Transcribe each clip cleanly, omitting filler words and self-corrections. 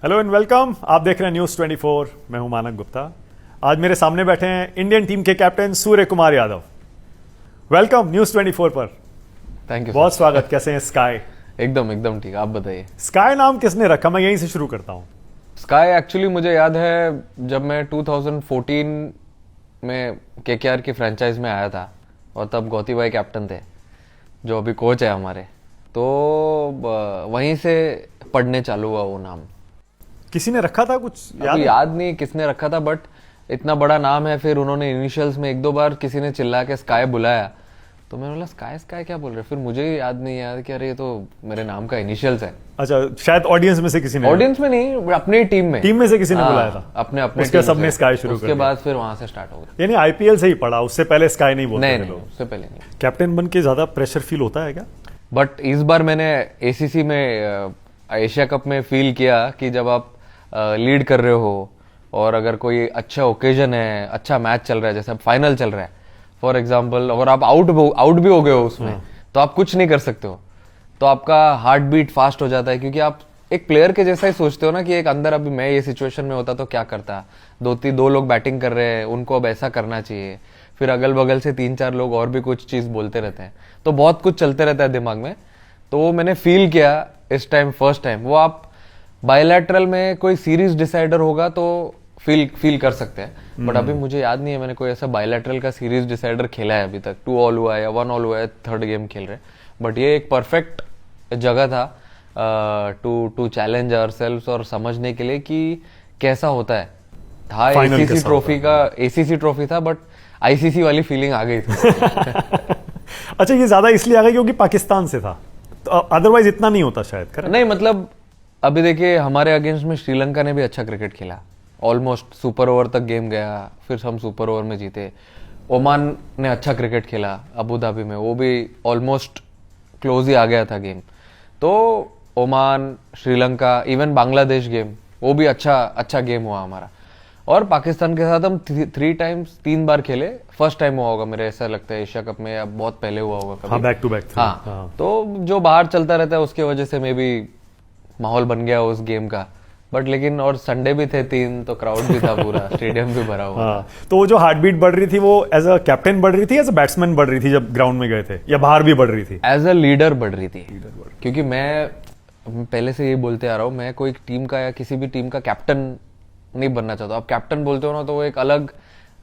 Hello and welcome. आप देख रहे हैं न्यूज़ 24। मैं हूं मानक गुप्ता। आज मेरे सामने बैठे हैं इंडियन टीम के कैप्टन सूर्य कुमार यादव। वेलकम न्यूज़ 24 पर। Thank you. बहुत स्वागत। कैसे हैं स्काई? एकदम ठीक। आप बताइए। स्काई नाम किसने रखा? मैं यहीं से शुरू करता हूं। स्काई एक्चुअली मुझे याद है जब मैं 2014 में केकेआर की फ्रेंचाइज में आया था और तब गौती भाई कैप्टन थे जो अभी कोच है हमारे, तो वहीं से पढ़ने चालू हुआ वो नाम। किसी ने रखा था? कुछ याद नहीं किसने रखा था, बट इतना बड़ा नाम है। फिर उन्होंने इनिशियल्स में एक दो बार किसी ने चिल्ला के स्काई बुलाया, तो मैंने बोला स्काई स्काई क्या बोल रहे? फिर मुझे ही याद नहीं याद कि अरे ये तो मेरे नाम का इनिशियल्स है। अच्छा, शायद ऑडियंस में से किसी ने। ऑडियंस में नहीं, अपनी टीम में से किसी ने बुलाया था। अपने उसके सबने स्काई शुरू कर दिया। उसके बाद फिर वहां से स्टार्ट हो गया। यानी आईपीएल से ही पढ़ा, उससे पहले स्काई नहीं बोलते नहीं, उससे पहले नहीं। कैप्टन बन के ज्यादा प्रेशर फील होता है क्या? बट इस बार मैंने एसीसी में एशिया कप में फील किया कि जब आप लीड कर रहे हो और अगर कोई अच्छा ओकेजन है, अच्छा मैच चल रहा है, जैसे फाइनल चल रहा है फॉर एग्जांपल, अगर आप आउट भी हो गए हो उसमें, तो आप कुछ नहीं कर सकते हो। तो आपका हार्ट बीट फास्ट हो जाता है, क्योंकि आप एक प्लेयर के जैसा ही सोचते हो ना कि एक अंदर अभी मैं ये सिचुएशन में होता तो क्या करता। दो लोग बैटिंग कर रहे हैं, उनको अब ऐसा करना चाहिए। फिर अगल बगल से 3-4 लोग और भी कुछ चीज बोलते रहते हैं, तो बहुत कुछ चलते रहता है दिमाग में। तो वो मैंने फील किया इस टाइम, फर्स्ट टाइम। वो आप बायलैटरल में कोई सीरीज डिसाइडर होगा तो फील कर सकते हैं, बट अभी मुझे याद नहीं है मैंने कोई ऐसा बायलैटरल का सीरीज डिसाइडर खेला है अभी तक। 2 ऑल हुआ है या 1 ऑल हुआ है, थर्ड गेम खेल रहे। बट ये एक परफेक्ट जगह था टू चैलेंज आवरसेल्व्स और समझने के लिए कि कैसा होता है। था एसीसी ट्रॉफी था, बट आईसीसी वाली फीलिंग आ गई थी। अच्छा, ये ज्यादा इसलिए आ गई क्योंकि पाकिस्तान से था, तो अदरवाइज इतना नहीं होता शायद। करें नहीं, मतलब अभी देखिए हमारे अगेंस्ट में श्रीलंका ने भी अच्छा क्रिकेट खेला, ऑलमोस्ट सुपर ओवर तक गेम गया, फिर हम सुपर ओवर में जीते। ओमान ने अच्छा क्रिकेट खेला अबू धाबी में, वो भी ऑलमोस्ट क्लोज ही आ गया था गेम। तो Oman, Sri Lanka, even Bangladesh game, वो भी अच्छा गेम हुआ हमारा। और पाकिस्तान के साथ हम 3 बार खेले। फर्स्ट टाइम हुआ होगा मेरे ऐसा लगता है एशिया कप में, या बहुत पहले हुआ होगा कभी। हाँ, बैक टू बैक। हाँ, तो जो बाहर चलता रहता है उसके वजह से मे बी माहौल बन गया उस गेम का। बट लेकिन और संडे भी थे 3, तो क्राउड भी था पूरा, स्टेडियम भी भरा हुआ। हाँ, तो वो जो हार्ट बीट बढ़ रही थी वो एज अ कैप्टन बढ़ रही थी, एज अ बैट्समैन बढ़ रही थी जब ग्राउंड में गए थे, या बाहर भी बढ़ रही थी? एज अ लीडर बढ़ रही थी, क्योंकि मैं पहले से ये बोलते आ रहा हूँ, मैं कोई टीम का या किसी भी टीम का कैप्टन नहीं बनना चाहता। आप कैप्टन बोलते हो ना, तो वो एक अलग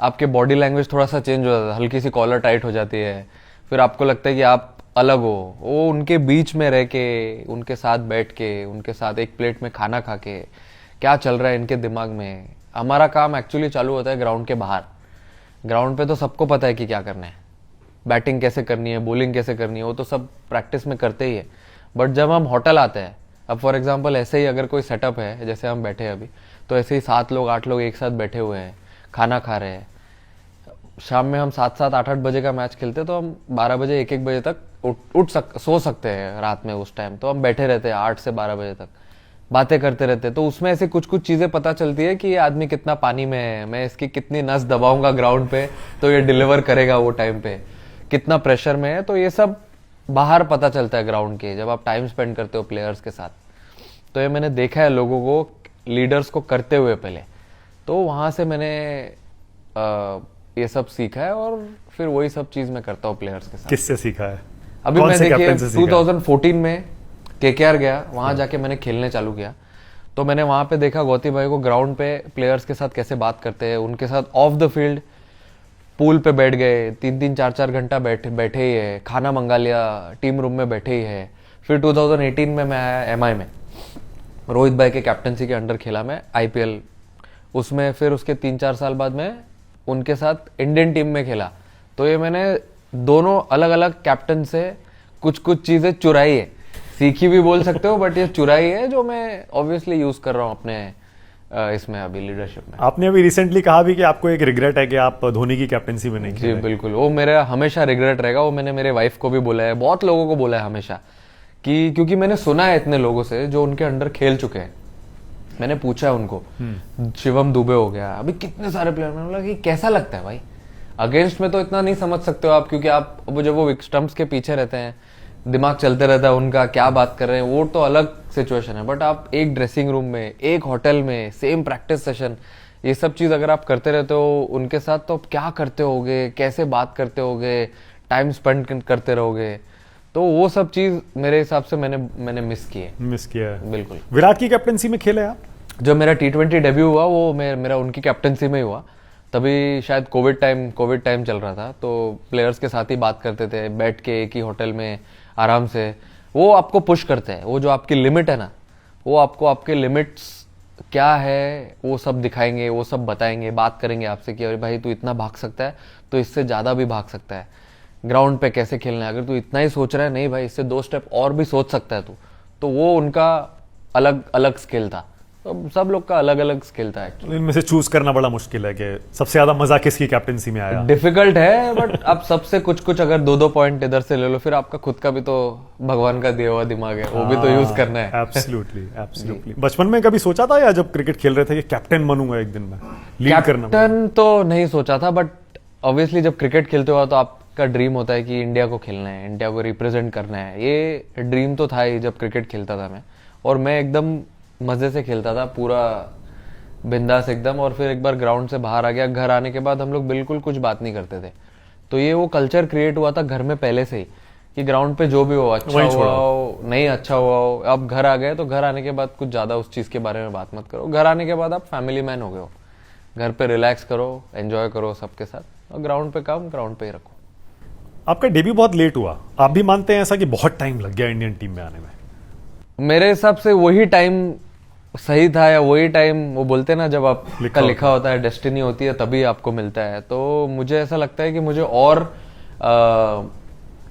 आपके बॉडी लैंग्वेज थोड़ा सा चेंज हो जाता है, हल्की सी कॉलर टाइट हो जाती है। फिर आपको लगता है कि आप अलग हो। वो उनके बीच में रह के, उनके साथ बैठ के, उनके साथ एक प्लेट में खाना खा के, क्या चल रहा है इनके दिमाग में। हमारा काम एक्चुअली चालू होता है ग्राउंड के बाहर। ग्राउंड पे तो सबको पता है कि क्या करना है, बैटिंग कैसे करनी है, बॉलिंग कैसे करनी है, वो तो सब प्रैक्टिस में करते ही है। बट जब हम होटल आते हैं, अब फॉर एग्जांपल ऐसे ही अगर कोई सेटअप है जैसे हम बैठे हैं अभी, तो ऐसे ही 7 लोग 8 लोग एक साथ बैठे हुए हैं, खाना खा रहे हैं। शाम में हम 7-7, 8-8 बजे का मैच खेलते हैं, तो हम 12 बजे 1-1 बजे तक सो सकते हैं रात में। उस टाइम तो हम बैठे रहते हैं 8 से 12 बजे तक, बातें करते रहते हैं। तो उसमें ऐसे कुछ चीजें पता चलती है कि ये आदमी कितना पानी में है, मैं इसकी कितनी नस दबाऊंगा ग्राउंड पे तो ये डिलीवर करेगा वो टाइम पे, कितना प्रेशर में है। तो ये सब बाहर पता चलता है ग्राउंड के, जब आप टाइम स्पेंड करते हो प्लेयर्स के साथ। तो ये मैंने देखा है लोगों को, लीडर्स को करते हुए पहले, तो वहां से मैंने ये सब सीखा है और फिर वही सब चीज मैं करता हूँ प्लेयर्स के साथ। किससे सीखा है? अभी मैं देखिए 2014 में केकेआर गया, वहां जाके मैंने खेलने चालू किया। तो मैंने वहां पे देखा गौती भाई को ग्राउंड पे प्लेयर्स के साथ कैसे बात करते हैं, उनके साथ ऑफ द फील्ड पूल पे बैठ गए, 3-3, 4-4 घंटा बैठे ही है, खाना मंगा लिया, टीम रूम में बैठे ही है। फिर 2018 में मैं आया एमआई में, रोहित भाई के कैप्टनसी के अंडर खेला मैं आईपीएल उसमें। फिर उसके 3-4 साल बाद मैं उनके साथ इंडियन टीम में खेला। तो ये मैंने दोनों अलग अलग कैप्टन से कुछ चीजें चुराई है, सीखी भी बोल सकते हो, बट ये चुराई है जो मैं ऑब्वियसली यूज कर रहा हूँ अपने इसमें अभी लीडरशिप में। आपने अभी रिसेंटली कहा भी कि आपको एक रिग्रेट है कि आप धोनी की कैप्टनसी में नहीं खेले। जी बिल्कुल, वो मेरा हमेशा रिग्रेट रहेगा। वो मैंने मेरे वाइफ को भी बोला है, बहुत लोगों को बोला है हमेशा, कि क्योंकि मैंने सुना है इतने लोगों से जो उनके अंडर खेल चुके हैं। मैंने पूछा है उनको, शिवम दुबे हो गया, अभी कितने सारे प्लेयर। मैंने बोला कि कैसा लगता है भाई, अगेंस्ट में तो इतना नहीं समझ सकते हो आप, क्योंकि आप जब वो स्टंप्स के पीछे रहते हैं, दिमाग चलते रहता है उनका, क्या बात कर रहे हैं, वो तो अलग सिचुएशन है। बट आप एक ड्रेसिंग रूम में, एक होटल में, सेम प्रैक्टिस सेशन, ये सब चीज अगर आप करते रहते हो उनके साथ, तो आप क्या करते होगे, कैसे बात करते होगे, टाइम स्पेंड करते रहोगे, तो वो सब चीज मेरे हिसाब से मैंने मिस की है। मिस किया है बिल्कुल। विराट की कैप्टनसी में खेले आप? जब मेरा T20 डेब्यू हुआ वो मेरा उनकी कैप्टनसी में ही हुआ। तभी शायद कोविड टाइम चल रहा था, तो प्लेयर्स के साथ ही बात करते थे, बैठ के एक ही होटल में आराम से। वो आपको पुश करते हैं, वो जो आपकी लिमिट है ना, वो आपको आपके लिमिट्स क्या है वो सब दिखाएंगे, वो सब बताएंगे, बात करेंगे आपसे कि अरे भाई तू इतना भाग सकता है, तो इससे ज़्यादा भी भाग सकता है, ग्राउंड पे कैसे खेलना है, अगर तू इतना ही सोच रहा है, नहीं भाई इससे 2 स्टेप और भी सोच सकता है तू। तो वो उनका अलग अलग स्किल था। तो सब लोग का अलग अलग स्किल था एक्चुअली। इनमें से चूज करना बड़ा मुश्किल है कि सबसे ज्यादा मजा किसकी कैप्टनसी में आया? डिफिकल्ट है, बट आप सबसे कुछ अगर 2-2 पॉइंट इधर से ले लो, फिर आपका खुद का भी तो भगवान का दिया हुआ दिमाग है, वो भी तो यूज करना है। एब्सोल्युटली। बचपन में कभी सोचा था, या जब क्रिकेट खेल रहे थे कि कैप्टन बनूंगा एक दिन में, लीड करना? कैप्टन तो नहीं सोचा था, बट ऑब्वियसली जब क्रिकेट खेलते हो तो आपका ड्रीम होता है कि इंडिया को खेलना है, इंडिया को रिप्रेजेंट करना है। ये ड्रीम तो था ही जब क्रिकेट खेलता था मैं, और मैं एकदम मजे से खेलता था, पूरा बिंदास एकदम। और फिर एक बार ग्राउंड से बाहर आ गया, घर आने के बाद हम लोग बिल्कुल कुछ बात नहीं करते थे। तो ये वो कल्चर क्रिएट हुआ था घर में पहले से ही कि ग्राउंड पे जो भी हो, अच्छा हुआ हो, नहीं अच्छा हुआ हो, अब घर आ गए तो घर आने के बाद कुछ ज्यादा उस चीज के बारे में बात मत करो। घर आने के बाद आप फैमिली मैन हो गए हो, घर पे रिलैक्स करो, एंजॉय करो सबके साथ, और ग्राउंड पे काम ग्राउंड पे ही रखो। आपका डेब्यू बहुत लेट हुआ, आप भी मानते हैं ऐसा कि बहुत टाइम लग गया इंडियन टीम में आने में? मेरे हिसाब से वही टाइम सही था, या वही टाइम, वो बोलते हैं ना जब आपका लिखा होता है, डेस्टिनी होती है, तभी आपको मिलता है। तो मुझे ऐसा लगता है कि मुझे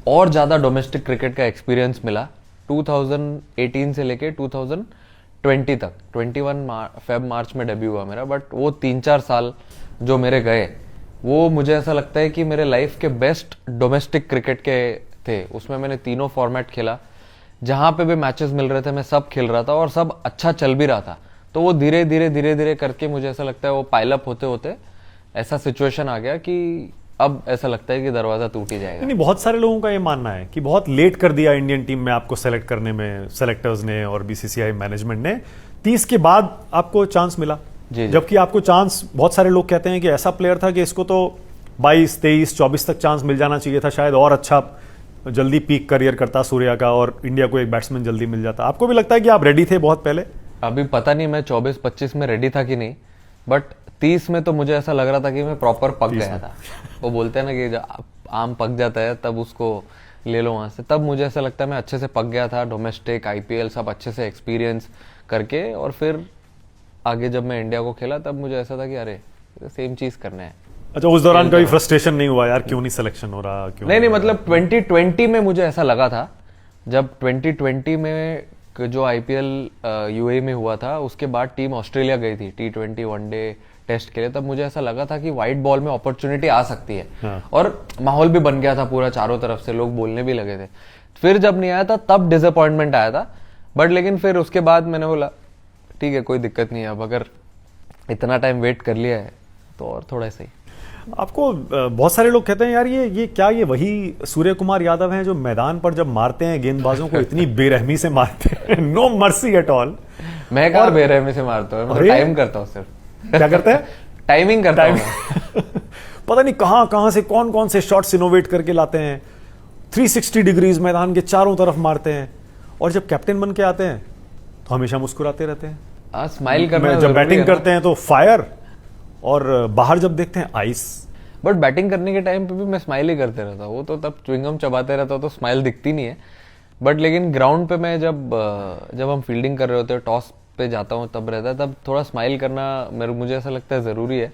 और ज्यादा डोमेस्टिक क्रिकेट का एक्सपीरियंस मिला 2018 से लेके 2020 तक। 21 मार्च में डेब्यू हुआ मेरा, बट वो 3-4 साल जो मेरे गए, वो मुझे ऐसा लगता है कि मेरे लाइफ के बेस्ट डोमेस्टिक क्रिकेट के थे। उसमें मैंने तीनों फॉर्मेट खेला, जहां पे भी मैचेस मिल रहे थे मैं सब खेल रहा था, और सब अच्छा चल भी रहा था। तो वो धीरे धीरे करके मुझे ऐसा लगता है वो पाइलअप होते होते ऐसा सिचुएशन आ गया कि अब ऐसा लगता है कि दरवाजा टूट ही जाएगा। नहीं, बहुत सारे लोगों का ये मानना है कि बहुत लेट कर दिया इंडियन टीम में आपको सेलेक्ट करने में, सेलेक्टर्स ने और BCCI मैनेजमेंट ने। 30 के बाद आपको चांस मिला, जबकि आपको चांस, बहुत सारे लोग कहते हैं कि ऐसा प्लेयर था कि इसको तो 22, 23, 24 तक चांस मिल जाना चाहिए था, शायद और अच्छा जल्दी पीक करियर करता सूर्या का, और इंडिया को एक बैट्समैन जल्दी मिल जाता। आपको भी लगता है कि आप रेडी थे बहुत पहले? अभी पता नहीं मैं 24-25 में रेडी था कि नहीं, बट 30 में तो मुझे ऐसा लग रहा था कि मैं प्रॉपर पक गया था। वो बोलते हैं ना कि जब आम पक जाता है तब उसको ले लो वहां से, तब मुझे ऐसा लगता है मैं अच्छे से पक गया था। डोमेस्टिक, IPL सब अच्छे से एक्सपीरियंस करके, और फिर आगे जब मैं इंडिया को खेला तब मुझे ऐसा था कि अरे सेम चीज करना है। अच्छा, उस दौरान कभी फ्रस्ट्रेशन नहीं हुआ यार, क्यों नहीं सिलेक्शन हो रहा, क्यों नहीं, मतलब 2020 में मुझे ऐसा लगा था, जब 2020 में जो IPL UAE में हुआ था, उसके बाद टीम ऑस्ट्रेलिया गई थी T20 वनडे टेस्ट के लिए, तब मुझे ऐसा लगा था कि व्हाइट बॉल में अपॉर्चुनिटी आ सकती है। हाँ। और माहौल भी बन गया था पूरा, चारों तरफ से लोग बोलने भी लगे थे। फिर जब नहीं आया था तब डिसअपॉइंटमेंट आया था, बट लेकिन फिर उसके बाद मैंने बोला ठीक है, कोई दिक्कत नहीं है, अब अगर इतना टाइम वेट कर लिया है तो और थोड़ा सही। आपको बहुत सारे लोग कहते हैं यार ये क्या, ये वही सूर्य कुमार यादव हैं जो मैदान पर जब मारते हैं गेंदबाजों को इतनी बेरहमी से मारते हैं, नो मर्सी एट ऑल। मैं कहाँ बेरहमी से मारता हूँ, मैं टाइम करता हूँ सिर्फ। क्या करते हैं? टाइमिंग करता हूँ। पता नहीं कहां से कौन से शॉट्स इनोवेट करके लाते हैं, 360 डिग्रीज मैदान के चारों तरफ मारते हैं, और जब कैप्टन बन के आते हैं तो हमेशा मुस्कुराते रहते हैं। स्माइल करना जब बैटिंग करते हैं तो फायर, और बाहर जब देखते हैं आइस। बट बैटिंग करने के टाइम पे भी मैं स्माइल ही करते रहता हूँ, वो तो तब च्युइंगम चबाते रहता हूँ तो स्माइल दिखती नहीं है। बट लेकिन ग्राउंड पे मैं जब हम फील्डिंग कर रहे होते हैं, टॉस पे जाता हूँ, तब रहता है, तब थोड़ा स्माइल करना मुझे ऐसा लगता है ज़रूरी है,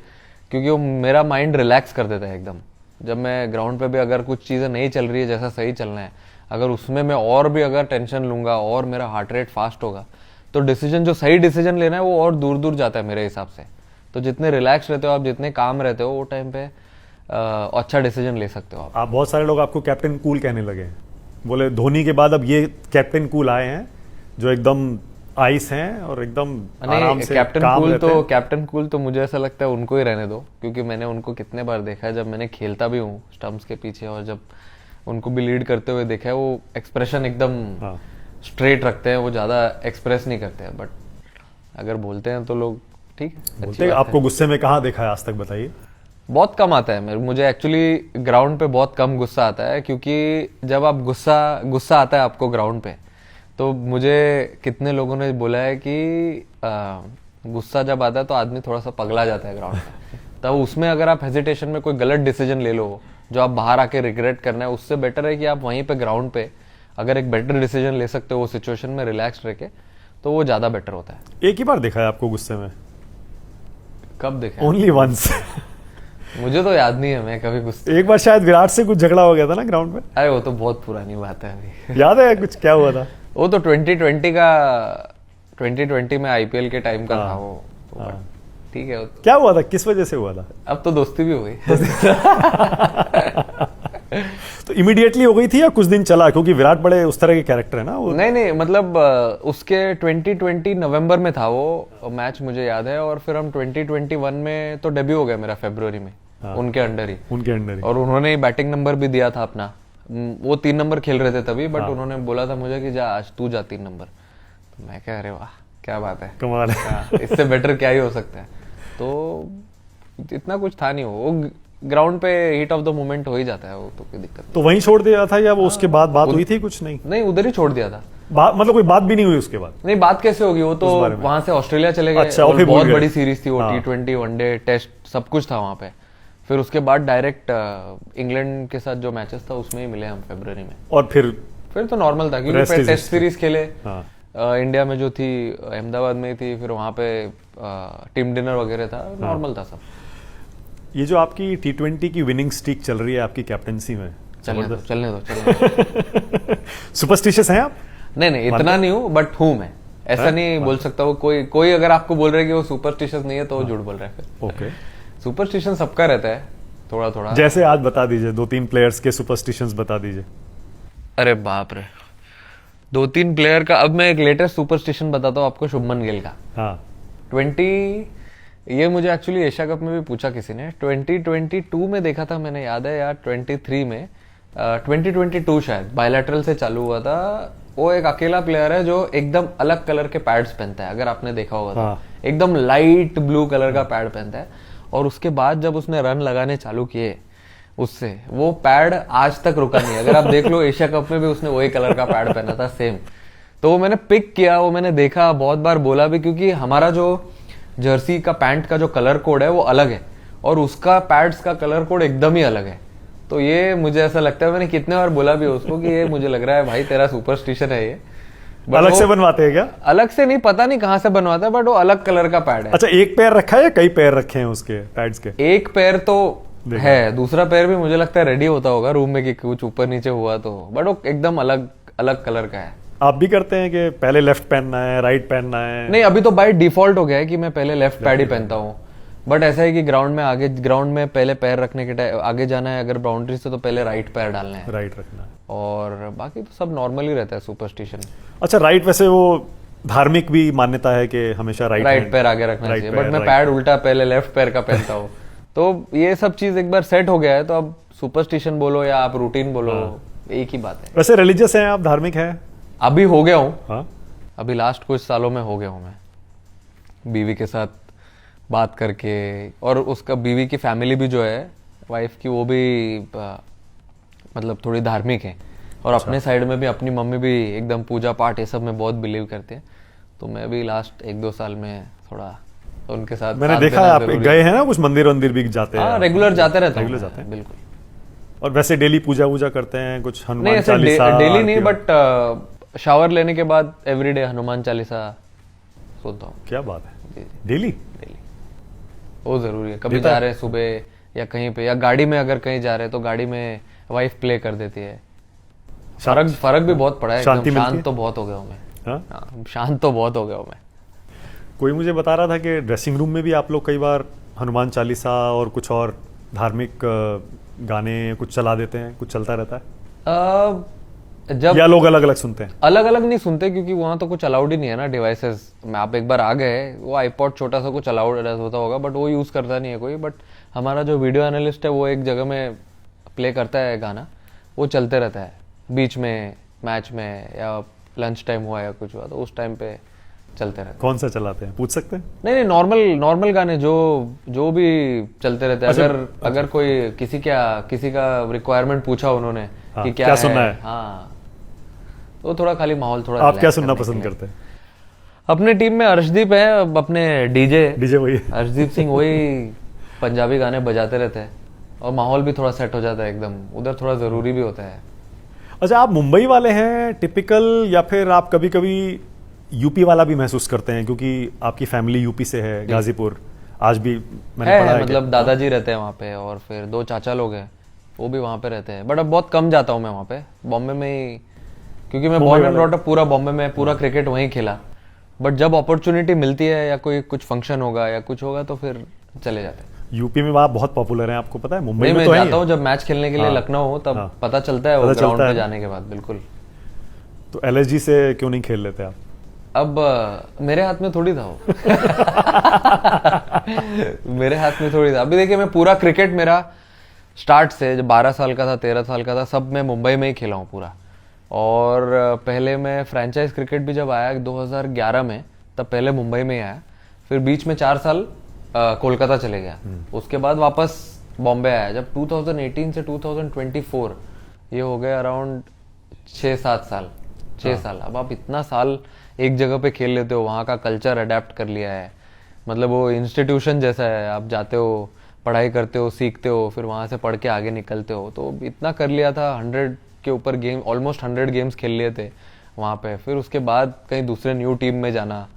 क्योंकि वो मेरा माइंड रिलैक्स कर देता है एकदम। जब मैं ग्राउंड पे भी अगर कुछ चीज़ें नहीं चल रही है जैसा सही चलना है, अगर उसमें मैं और भी अगर टेंशन लूंगा और मेरा हार्ट रेट फास्ट होगा, तो डिसीजन, जो सही डिसीजन लेना है वो और दूर दूर जाता है मेरे हिसाब से। तो जितने रिलैक्स रहते हो आप, जितने काम रहते हो, वो टाइम पे अच्छा डिसीजन ले सकते हो आप। बहुत सारे लोग आपको कैप्टन कूल कहने लगे, बोले धोनी के बाद अब ये कैप्टन कूल आए हैं जो एकदम आइस हैं और एकदम आराम से काम रहते हैं। कैप्टन कूल तो मुझे ऐसा लगता है उनको ही रहने दो, क्योंकि मैंने उनको कितने बार देखा है, जब मैंने खेलता भी हूँ स्टंप्स के पीछे, और जब उनको भी लीड करते हुए देखा है, वो एक्सप्रेशन एकदम स्ट्रेट रखते हैं, वो ज्यादा एक्सप्रेस नहीं करते हैं, बट अगर बोलते हैं तो लोग ठीक है। बोलते हैं। आपको गुस्से में कहाँ देखा है आज तक, बताइए। बहुत कम आता है मुझे एक्चुअली ग्राउंड पे बहुत कम गुस्सा आता है, क्योंकि जब आप गुस्सा आता है आपको ग्राउंड पे, तो मुझे कितने लोगों ने बोला है कि गुस्सा जब आता है तो आदमी थोड़ा सा पगला जाता है ग्राउंड पे। तब उसमें अगर आप हेजिटेशन में कोई गलत डिसीजन ले लो जो आप बाहर आके रिग्रेट करना है, उससे बेटर है कि आप वहीं पे ग्राउंड पे अगर एक बेटर डिसीजन ले सकते हो वो सिचुएशन में रिलैक्स रह के, तो वो ज्यादा बेटर होता है। एक ही बार देखा है आपको गुस्से में? कब देखा? Only once. मुझे तो याद नहीं है मैं कभी गुस्से। एक बार शायद विराट से कुछ झगड़ा हो गया था ना ग्राउंड पे। अरे वो तो बहुत पुरानी बात है अभी। याद है कुछ क्या हुआ था? वो तो 2020 में आईपीएल के टाइम का था वो, तो ठीक है। क्या हुआ था, किस वजह से हुआ था? अब तो दोस्ती भी हो गई। तो इमीडिएटली हो गई थी या कुछ दिन चला? क्योंकि विराट बड़े उस तरह के कैरेक्टर है ना वो। नहीं मतलब उसके 2020 नवंबर में था वो मैच, मुझे याद है। और फिर हम 2021 में तो डेब्यू हो गया मेरा फरवरी में। उनके अंडर ही। और उन्होंने बैटिंग नंबर भी दिया था अपना। वो 3 नंबर खेल रहे थे तभी, बट उन्होंने बोला था मुझे कि जा आज तू जा 3 नंबर। तो मैं कह रहे वाह क्या बात है, कमाल है। इससे बेटर क्या ही हो सकता है। तो इतना कुछ था नहीं, वो ग्राउंड पे हीट ऑफ द मोमेंट हो ही जाता है, वो तो कोई दिक्कत। तो वहीं छोड़ दिया था या वो उसके बाद बात हुई थी कुछ? नहीं उधर ही छोड़ दिया था। मतलब कोई बात भी नहीं हुई उसके बाद? नहीं, बात कैसे होगी, वो तो वहां से ऑस्ट्रेलिया चले गए। अच्छा, और बहुत बड़ी सीरीज थी वो, T20 वनडे टेस्ट सब कुछ था वहां पे। फिर उसके बाद डायरेक्ट इंग्लैंड के साथ जो मैचेस था उसमें ही मिले हम फरवरी में। और फिर तो नॉर्मल था, क्योंकि टेस्ट सीरीज खेले इंडिया में जो थी, अहमदाबाद में थी। फिर वहां पे टीम डिनर वगैरह था, नॉर्मल था सब। ये जो आपकी T20 की विनिंग स्ट्रीक चल रही है आपकी कैप्टेंसी में, चलने दो। सुपरस्टिशियस हैं आप? नहीं इतना नहीं हूँ, बट हूँ मैं। ऐसा नहीं बोल सकता हूँ। कोई अगर आपको बोल रहा है कि वो सुपरस्टिशियस नहीं है तो वो झूठ बोल रहा है फिर। ओके। सुपरस्टिशन सबका रहता है थोड़ा। जैसे आज बता दीजिए 2-3 प्लेयर्स के सुपरस्टिशंस बता दीजिए। अरे बाप रे, 2-3 प्लेयर का। अब मैं एक लेटेस्ट सुपरस्टिशन बताता हूँ आपको, शुभमन गिल का। हाँ। ये मुझे एक्चुअली एशिया कप में भी पूछा किसी ने। 2022 में देखा था मैंने, याद है यार। 23 में 2022 शायद बायलैटरल से चालू हुआ था। वो एक अकेला प्लेयर है जो एकदम अलग कलर के पैड्स पहनता है, अगर आपने देखा होगा तो। एकदम लाइट ब्लू कलर का पैड पहनता है। और उसके बाद जब उसने रन लगाने चालू किए, उससे वो पैड आज तक रुका नहीं। अगर आप देख लो एशिया कप में भी उसने वही कलर का पैड पहना था, सेम। तो वो मैंने पिक किया, वो मैंने देखा, बहुत बार बोला भी, क्योंकि हमारा जो जर्सी का पैंट का जो कलर कोड है वो अलग है, और उसका पैड्स का कलर कोड एकदम ही अलग है। तो ये मुझे ऐसा लगता है, मैंने कितने बार बोला भी उसको कि ये मुझे लग रहा है भाई तेरा सुपरस्टिशन है ये। अलग से बनवाते हैं क्या? अलग से नहीं, पता नहीं कहाँ से बनवाता है, बट वो अलग कलर का पैड है। अच्छा, एक पैर रखा है या कई पैर रखे हैं उसके पैड्स के? एक पैर तो है, दूसरा पैर भी मुझे लगता है रेडी होता होगा रूम में कि कुछ ऊपर नीचे हुआ तो, बट वो एकदम अलग अलग कलर का है। आप भी करते हैं कि पहले लेफ्ट पहनना है, राइट पहनना है? नहीं, अभी तो बाय डिफॉल्ट हो गया है कि मैं पहले लेफ्ट पैड ही पहनता हूँ। बट ऐसा है कि ग्राउंड में पहले पैर रखने के टाइम आगे जाना है, अगर बाउंड्री से तो पहले राइट पैर डालना है, राइट रखना है। और बाकी तो सब नॉर्मल ही रहता है सुपरस्टिशन। अच्छा, राइट वैसे वो धार्मिक भी मान्यता है कि हमेशा राइट पैर आगे रखना चाहिए, बट मैं पैड उल्टा पहले लेफ्ट पैर का पहनता हूँ। तो ये सब चीज एक बार सेट हो गया है, तो अब सुपरस्टिशन बोलो या आप रूटीन बोलो, एक ही बात है। वैसे रिलीजियस हैं आप, धार्मिक हैं? अभी हो गया हूँ। अभी लास्ट कुछ सालों में हो गया हूँ मैं, बीवी के साथ बात करके। और उसका बीवी की फैमिली भी जो है वाइफ की, वो भी मतलब थोड़ी धार्मिक है। और अपने साइड में भी अपनी मम्मी भी एकदम पूजा पाठ ये सब में बहुत बिलीव करते हैं। तो मैं भी लास्ट 1-2 साल में थोड़ा उनके साथ, मैंने देखा आप गए हैं ना, कुछ मंदिर भी जाते हैं? रेगुलर जाते रहते हैं। रेगुलर जाते हैं, बिल्कुल। और वैसे डेली पूजा वूजा करते हैं कुछ? हनुमान चालीसा? डेली नहीं, बट शावर लेने के बाद एवरीडे हनुमान चालीसा सुनता हूँ। क्या बात है, डेली? वो जरूरी है। कभी जा रहे हैं सुबह या कहीं पे, या गाड़ी में अगर कहीं जा रहे हैं तो गाड़ी में वाइफ प्ले कर देती है। फर्क भी बहुत पड़ा है। शांत तो बहुत हो गया हूँ मैं। शांत तो बहुत हो गया हूँ मैं। कोई मुझे बता रहा था कि ड्रेसिंग रूम में भी आप लोग कई बार हनुमान चालीसा और कुछ और धार्मिक गाने कुछ चला देते हैं, कुछ चलता रहता है? जब या लोग अलग अलग सुनते हैं? अलग अलग नहीं सुनते, क्योंकि वहां तो कुछ अलाउड ही नहीं है ना डिवाइसेस में। आप एक बार आ गए, वो आईपॉड छोटा सा कुछ अलाउड होता होगा, बट वो यूज करता नहीं है कोई। बट हमारा जो वीडियो एनालिस्ट है वो एक जगह में प्ले करता है गाना, वो चलते रहता है बीच में मैच में, या लंच टाइम हुआ या कुछ हुआ तो उस टाइम पे चलते रहते हैं। कौन सा चलाते हैं, पूछ सकते हैं? नहीं, नॉर्मल गाने जो भी चलते रहते हैं। अगर कोई किसी का रिक्वायरमेंट पूछा उन्होंने कि क्या सुनना है, हाँ, तो थोड़ा खाली माहौल थोड़ा। आप क्या सुनना पसंद करते हैं? अपने टीम में अर्शदीप है, अपने डीजे वही अर्शदीप सिंह, वही पंजाबी गाने बजाते रहते हैं और माहौल भी थोड़ा सेट हो जाता है एकदम, उधर थोड़ा जरूरी भी होता है। अच्छा, आप मुंबई वाले हैं टिपिकल, या फिर आप कभी कभी यूपी वाला भी महसूस करते हैं, क्योंकि आपकी फैमिली यूपी से है, गाजीपुर आज भी मैंने पढ़ा है, मतलब दादाजी रहते हैं वहाँ पे और फिर 2 चाचा लोग हैं वो भी वहाँ पे रहते हैं। बट अब बहुत कम जाता हूँ मैं वहाँ पे, बॉम्बे में ही, क्योंकि मैं बॉर्न एंड ब्रॉट अप पूरा बॉम्बे में, पूरा क्रिकेट वहीं खेला। बट जब अपॉर्चुनिटी मिलती है या कोई कुछ फंक्शन होगा या कुछ होगा तो फिर चले जाते हैं। यूपी में आप बहुत पॉपुलर हैं, आपको पता है? मुंबई में तो जाता हूँ जब मैच खेलने के लिए लखनऊ हो, तब पता चलता है वो ग्राउंड पे जाने के बाद। बिल्कुल। तो एलएसजी से क्यों नहीं खेल लेते आप? अब मेरे हाथ में थोड़ी था वो मेरे हाथ में थोड़ी था। अभी देखिए, मैं पूरा क्रिकेट मेरा स्टार्ट से जब 12 साल का था, 13 साल का था, सब मैं मुंबई में ही खेला हूँ पूरा। और पहले मैं फ्रेंचाइज क्रिकेट भी जब आया 2011 में, तब पहले मुंबई में ही आया, फिर बीच में 4 साल कोलकाता चले गया, उसके बाद वापस बॉम्बे आया। जब 2018 से 2024 ये हो गए अराउंड 6-7 साल, 6 साल। अब आप इतना साल एक जगह पे खेल लेते हो, वहाँ का कल्चर अडेप्ट कर लिया है, मतलब वो इंस्टीट्यूशन जैसा है, आप जाते हो, पढ़ाई करते हो, सीखते हो, फिर वहाँ से पढ़ के आगे निकलते हो। तो इतना कर लिया था, 100 के ऊपर गेम, ऑलमोस्ट 100 गेम्स खेल लिए थे वहाँ पे। फिर उसके बाद कहीं दूसरे न्यू टीम में जाना,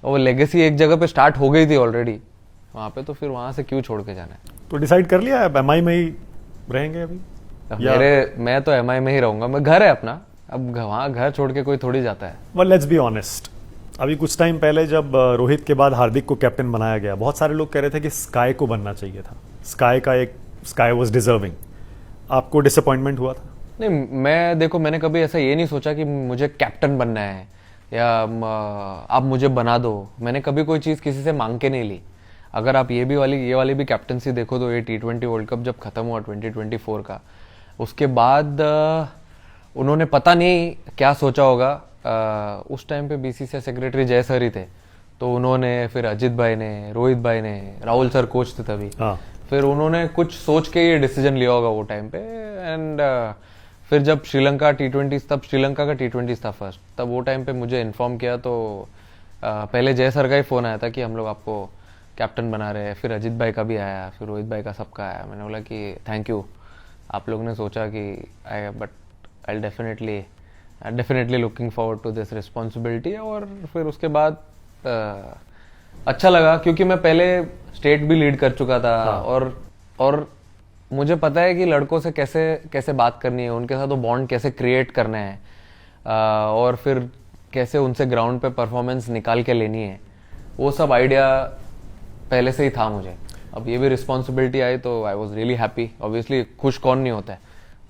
और वो लेगेसी एक जगह पे स्टार्ट हो गई थी ऑलरेडी वहाँ पे, तो फिर वहाँ से क्यों छोड़ के जाना है? तो डिसाइड कर लिया है एमआई में ही रहेंगे अभी? मैं तो एमआई में ही रहूंगा, मैं घर है अपना, अब वहाँ घर छोड़ के कोई थोड़ी जाता है। well, let's be honest, अभी कुछ टाइम पहले जब रोहित के बाद हार्दिक को कैप्टन बनाया गया, बहुत सारे लोग कह रहे थे कि स्काई को बनना चाहिए था, स्काई वाज डिजर्विंग। आपको डिसअपॉइंटमेंट हुआ था? नहीं, मैंने कभी ऐसा ये नहीं सोचा कि मुझे कैप्टन बनना है या आप मुझे बना दो। मैंने कभी कोई चीज़ किसी से मांग के नहीं ली। अगर आप ये वाली भी कैप्टनसी देखो तो ये T20 वर्ल्ड कप जब खत्म हुआ 2024 का, उसके बाद उन्होंने पता नहीं क्या सोचा होगा। उस टाइम पे बीसीसीआई सेक्रेटरी जय सर ही थे, तो उन्होंने फिर अजित भाई ने, रोहित भाई ने, राहुल सर कोच थे तभी, फिर उन्होंने कुछ सोच के ये डिसीजन लिया होगा वो टाइम पे। एंड फिर जब श्रीलंका का T20 था फर्स्ट, तब वो टाइम पे मुझे इन्फॉर्म किया, तो पहले जय सर का ही फ़ोन आया था कि हम लोग आपको कैप्टन बना रहे हैं। फिर अजित भाई का भी आया, फिर रोहित भाई का, सबका आया। मैंने बोला कि थैंक यू, आप लोग ने सोचा कि but I definitely looking forward to this responsibility. और फिर उसके बाद अच्छा लगा, क्योंकि मैं पहले स्टेट भी लीड कर चुका था। और मुझे पता है कि लड़कों से कैसे बात करनी है, उनके साथ वो बॉन्ड कैसे क्रिएट करना है, और फिर कैसे उनसे ग्राउंड पे परफॉर्मेंस निकाल के लेनी है, वो सब आइडिया पहले से ही था मुझे। अब ये भी रिस्पॉन्सिबिलिटी आई तो I was really happy. Obviously खुश कौन नहीं होता है,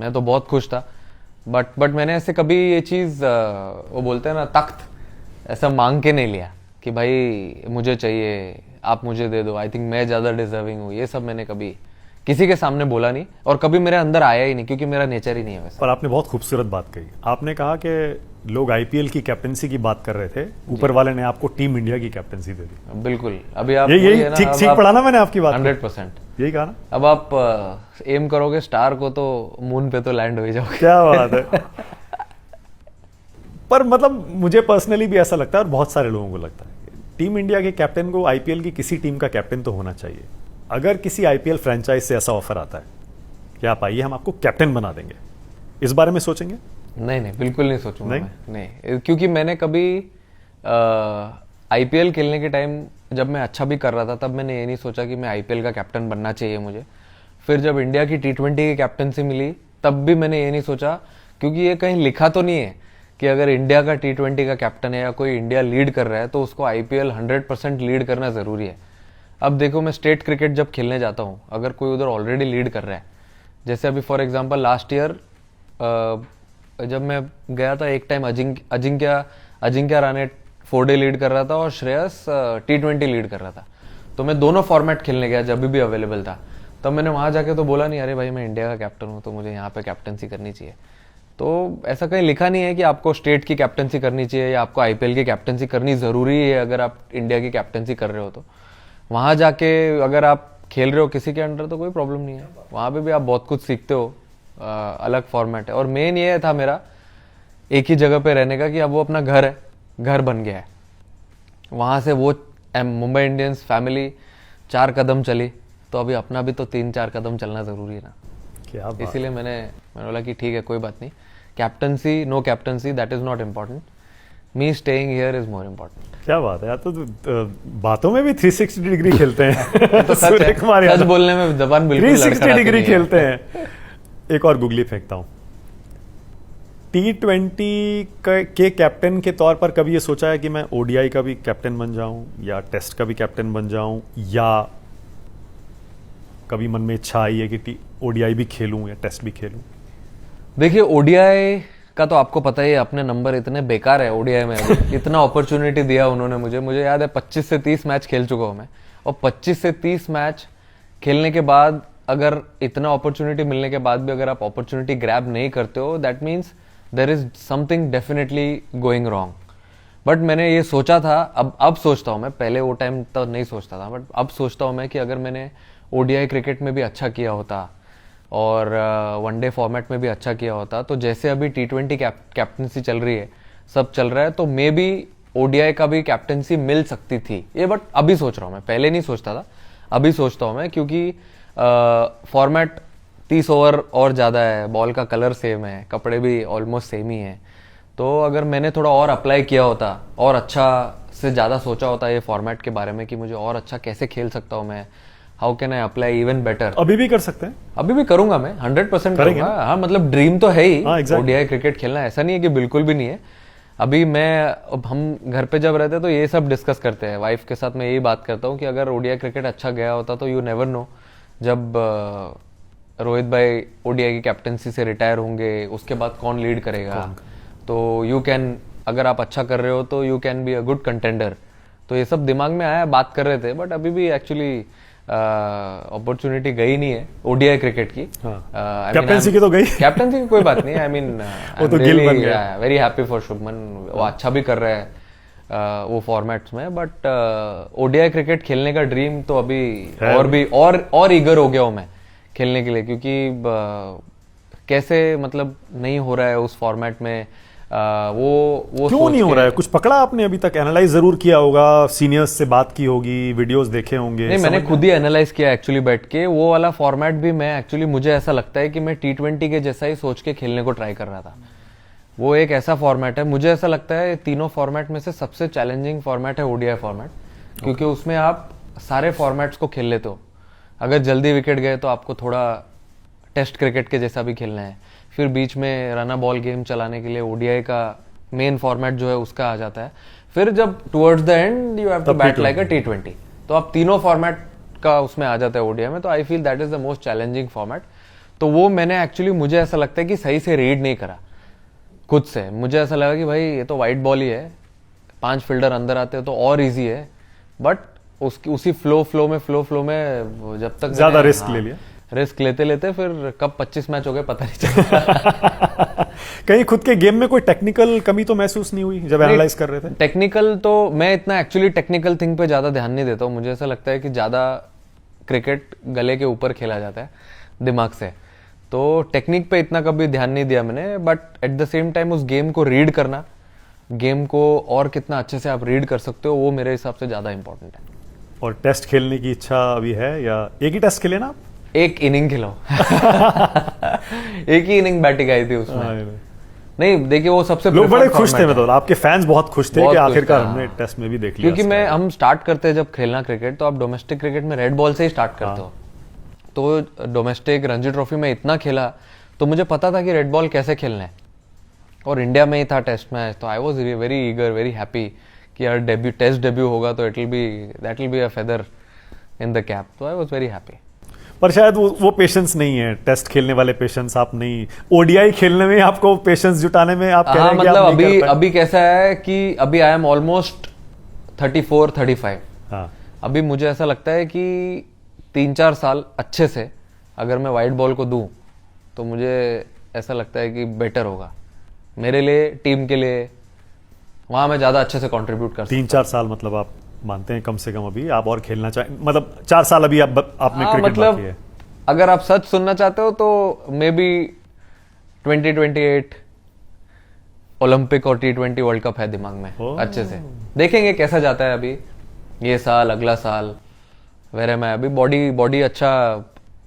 मैं तो बहुत खुश था। बट मैंने ऐसे कभी ये चीज़, वो बोलते हैं ना, तख्त ऐसा मांग के नहीं लिया कि भाई मुझे चाहिए, आप मुझे दे दो, आई थिंक मैं ज़्यादा डिजर्विंग हूँ। ये सब मैंने कभी किसी के सामने बोला नहीं, और कभी मेरे अंदर आया ही नहीं, क्योंकि मेरा नेचर ही नहीं है वैसा। पर आपने बहुत खूबसूरत बात कही। आपने कहा कि लोग आईपीएल की कैप्टनसी की बात कर रहे थे, ऊपर वाले ने आपको टीम इंडिया की कैप्टनसी दे दी। बिल्कुल। अभी आप यही ठीक पढ़ा ना मैंने आपकी बात? 100% यही कहा ना। अब आप एम करोगे स्टार को तो मून पे तो लैंड हो ही जाओगे। क्या बात है। पर मतलब मुझे पर्सनली भी ऐसा लगता है, और बहुत सारे लोगों को लगता है, टीम इंडिया के कैप्टन को आईपीएल की किसी टीम का कैप्टन तो होना चाहिए। अगर किसी आईपीएल फ्रेंचाइज से ऐसा ऑफर आता है कि आप आइए, हम आपको कैप्टन बना देंगे, इस बारे में सोचेंगे? नहीं, बिल्कुल नहीं सोचूंगा। नहीं, क्योंकि मैंने कभी आईपीएल खेलने के टाइम जब मैं अच्छा भी कर रहा था, तब मैंने ये नहीं सोचा कि मैं आईपीएल का कैप्टन बनना चाहिए मुझे। फिर जब इंडिया की T20 की कैप्टनसी मिली, तब भी मैंने ये नहीं सोचा, क्योंकि ये कहीं लिखा तो नहीं है कि अगर इंडिया का T20 का कैप्टन है या कोई इंडिया लीड कर रहा है तो उसको आईपीएल 100% लीड करना ज़रूरी है। अब देखो, मैं स्टेट क्रिकेट जब खेलने जाता हूँ, अगर कोई उधर ऑलरेडी लीड कर रहा है, जैसे अभी फॉर एग्जांपल लास्ट ईयर जब मैं गया था, एक time Ajinkya Rane 4 day lead कर रहा था और श्रेयस T20 लीड कर रहा था, तो मैं दोनों फॉर्मेट खेलने गया जब भी अवेलेबल था। तब मैंने वहां जाके तो बोला नहीं, अरे भाई मैं इंडिया का कैप्टन हूँ तो मुझे यहाँ पे कैप्टनसी करनी चाहिए। तो ऐसा कहीं लिखा नहीं है कि आपको स्टेट की कैप्टनसी करनी चाहिए या आपको आईपीएल की कैप्टनसी करनी जरूरी है अगर आप इंडिया की कैप्टनसी कर रहे हो। तो वहां जाके अगर आप खेल रहे हो किसी के अंडर तो कोई प्रॉब्लम नहीं है, वहां पे भी आप बहुत कुछ सीखते हो, अलग फॉर्मेट है। और मेन ये था मेरा एक ही जगह पे रहने का कि अब वो अपना घर है, घर बन गया है। वहां से वो मुंबई इंडियंस फैमिली 4 कदम चली, तो अभी अपना भी तो 3-4 कदम चलना जरूरी है ना। क्या बात। इसीलिए मैंने बोला कि ठीक है कोई बात नहीं, captaincy no captaincy that is not important, me staying here is more important. क्या बात है यार, तो बातों में भी 360 डिग्री खेलते हैं। तो सच बोलने में जबान बिल्कुल 360 डिग्री खेलते हैं। एक और गुगली फेंकता हूं, T20 के कैप्टन के तौर पर कभी ये सोचा है कि मैं ओडीआई का भी कैप्टन बन जाऊं या टेस्ट का भी कैप्टन बन जाऊं, या कभी मन में इच्छा आई है कि ओडीआई भी खेलूं या टेस्ट भी खेलूं? देखिए ओडीआई का तो आपको पता ही है, अपने नंबर इतने बेकार है ओडीआई में। अभी इतना अपॉर्चुनिटी दिया उन्होंने मुझे याद है 25 से 30 मैच खेल चुका हूं मैं, और 25 से 30 मैच खेलने के बाद अगर इतना अपॉर्चुनिटी मिलने के बाद भी अगर आप अपॉर्चुनिटी ग्रैब नहीं करते हो, that means there is something definitely going wrong. But मैंने ये सोचा था, अब सोचता हूं मैं, पहले वो टाइम तो नहीं सोचता था, बट अब सोचता हूं मैं कि अगर मैंने ओडीआई क्रिकेट में भी अच्छा किया होता और वनडे फॉर्मेट में भी अच्छा किया होता, तो जैसे अभी T20 कैप्टनसी चल रही है, सब चल रहा है, तो मे बी ओडीआई का भी कैप्टनसी मिल सकती थी ये। बट अभी सोच रहा हूं मैं, पहले नहीं सोचता था, अभी सोचता हूं मैं, क्योंकि फॉर्मेट 30 ओवर और ज्यादा है, बॉल का कलर सेम है, कपड़े भी ऑलमोस्ट सेम ही है। तो अगर मैंने थोड़ा और अप्लाई किया होता और अच्छा से ज्यादा सोचा होता ये फॉर्मेट के बारे में कि मुझे और अच्छा कैसे खेल सकता हूँ मैं, how can I apply even better. अभी भी कर सकते हैं, अभी भी करूंगा मैं, 100% करूंगा। हाँ मतलब ड्रीम तो है ही ओडीआई क्रिकेट खेलना, ऐसा नहीं है कि बिल्कुल भी नहीं है। अभी हम घर पे जब रहते तो ये सब डिस्कस करते हैं, वाइफ के साथ मैं यही बात करता हूँ कि अगर ओडीआई क्रिकेट अच्छा गया होता तो यू नेवर नो, जब रोहित भाई ओडीआई की कैप्टनसी से रिटायर होंगे उसके बाद कौन लीड करेगा, तो यू कैन, अगर आप अच्छा कर रहे हो तो you can be a good contender. तो ये सब दिमाग में आया, बात कर रहे थे, बट अभी भी एक्चुअली अपॉर्चुनिटी गई नहीं है ओडीआई क्रिकेट की। कैप्टनसी की तो गई, कैप्टनसी की कोई बात नहीं, I mean very happy for Shubman, वो अच्छा भी कर रहा है वो फॉर्मेट्स में। बट ओडीआई क्रिकेट खेलने का ड्रीम तो अभी और ईगर हो गया हूं मैं खेलने के लिए, क्योंकि कैसे मतलब नहीं हो रहा है उस फॉर्मेट में, वो क्यों नहीं हो रहा है? कुछ पकड़ा आपने अभी तक? एनालाइज जरूर किया होगा, सीनियर्स से बात की होगी, वीडियोस देखे होंगे? नहीं, मैंने खुद ही एनालाइज किया एक्चुअली बैठ के, वो वाला फॉर्मेट भी मैं एक्चुअली, मुझे ऐसा लगता है कि मैं T20 के जैसा ही सोच के खेलने को ट्राई कर रहा था। वो एक ऐसा फॉर्मेट है, मुझे ऐसा लगता है तीनों फॉर्मेट में से सबसे चैलेंजिंग फॉर्मेट है ओडीआई फॉर्मेट, क्योंकि उसमें आप सारे फॉर्मेट्स को खेल लेते हो। अगर जल्दी विकेट गए तो आपको थोड़ा टेस्ट क्रिकेट के जैसा भी खेलना है, फिर बीच में रन बॉल गेम चलाने के लिए ओडीआई का मेन फॉर्मेट जो है उसका आ जाता है, फिर जब towards the end you have to bat like a T20, तो आप तीनों फॉर्मेट का उसमें आ जाता है ओडीआई में। तो I feel that is the most challenging format. तो वो मैंने एक्चुअली, मुझे ऐसा लगता है कि सही से रीड नहीं करा खुद से। मुझे ऐसा लगा कि भाई ये तो वाइट बॉल ही है, 5 फील्डर अंदर आते हैं तो और ईजी है, बट उसी फ्लो में जब तक ज्यादा रिस्क ले लिया, रिस्क लेते फिर कब 25 मैच हो गए पता नहीं चला। कहीं खुद के गेम में कोई टेक्निकल कमी तो महसूस नहीं हुई जब एनालाइज कर रहे थे? टेक्निकल तो मैं इतना एक्चुअली टेक्निकल थिंग पे ज्यादा ध्यान नहीं देता हूँ। मुझे ऐसा लगता है कि ज्यादा क्रिकेट गले के ऊपर खेला जाता है दिमाग से, तो टेक्निक पे इतना कभी ध्यान नहीं दिया मैंने। But at the same time उस गेम को रीड करना, गेम को और कितना अच्छे से आप रीड कर सकते हो, वो मेरे हिसाब से ज्यादा इंपॉर्टेंट है। और टेस्ट खेलने की इच्छा अभी है या एक ही टेस्ट खेले ना? एक इनिंग खिलाओ। एक ही इनिंग बैटिंग आई थी उसमें। नहीं देखिए, वो सबसे लोग बड़े खुश थे, मतलब आपके फैंस बहुत खुश थे कि आखिरकार हमने टेस्ट में भी देख लिया। क्योंकि हम स्टार्ट करते हैं जब खेलना क्रिकेट, तो आप डोमेस्टिक क्रिकेट में रेड बॉल से ही स्टार्ट करते हो। तो डोमेस्टिक रणजी ट्रॉफी में इतना खेला तो मुझे पता था कि रेड बॉल कैसे खेलना है, और इंडिया में ही था टेस्ट मैच, तो I was very eager, very happy कि यार टेस्ट डेब्यू होगा तो that will be a feather in the cap. तो आई वाज वेरी हैप्पी। पर शायद वो पेशेंस नहीं है, टेस्ट खेलने वाले पेशेंस आप नहीं, ओडीआई खेलने में आपको पेशेंस जुटाने में आप कह रहे हैं कि मतलब आप नहीं कर पाए। अभी कैसा है कि अभी आई एम ऑलमोस्ट 34-35। हाँ। अभी मुझे ऐसा लगता है कि 3-4 साल अच्छे से अगर मैं वाइट बॉल को दूं तो मुझे ऐसा लगता है कि बेटर होगा मेरे लिए, टीम के लिए। वहां मैं ज्यादा अच्छे से कंट्रीब्यूट कर सकता हूं। 3-4 साल मतलब आप मानते हैं कम से कम अभी आप और खेलना चाहें, मतलब 4 साल अभी आपने क्रिकेट मतलब बाकी है। अगर आप सच सुनना चाहते हो तो मे बी 2028 ओलंपिक और T20 वर्ल्ड कप है दिमाग में अच्छे से। देखेंगे कैसा जाता है अभी ये साल, अगला साल वेरे में। अभी बॉडी अच्छा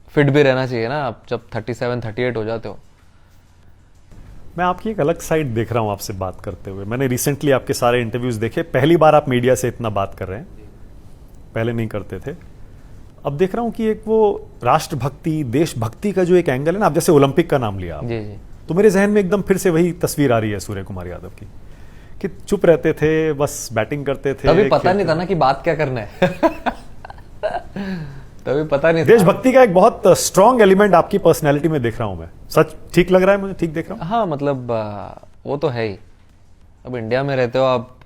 फिट भी रहना चाहिए ना, आप जब 37-38 हो जाते हो। मैं आपकी एक अलग साइड देख रहा हूं आपसे बात करते हुए। मैंने रिसेंटली आपके सारे इंटरव्यूज देखे, पहली बार आप मीडिया से इतना बात कर रहे हैं, पहले नहीं करते थे। अब देख रहा हूं कि एक वो राष्ट्रभक्ति, देशभक्ति का जो एक एंगल है ना, आप जैसे ओलंपिक का नाम लिया जी जी, तो मेरे जहन में एकदम फिर से वही तस्वीर आ रही है सूर्य कुमार यादव की, कि चुप रहते थे, बस बैटिंग करते थे। तभी पता नहीं था ना कि बात क्या करना है तभी पता नहीं था। देशभक्ति का एक बहुत स्ट्रॉन्ग एलिमेंट आपकी पर्सनैलिटी में देख रहा हूं मैं। सच ठीक लग रहा है मुझे? ठीक देख रहा हूं? हाँ मतलब वो तो है ही। अब इंडिया में रहते हो आप,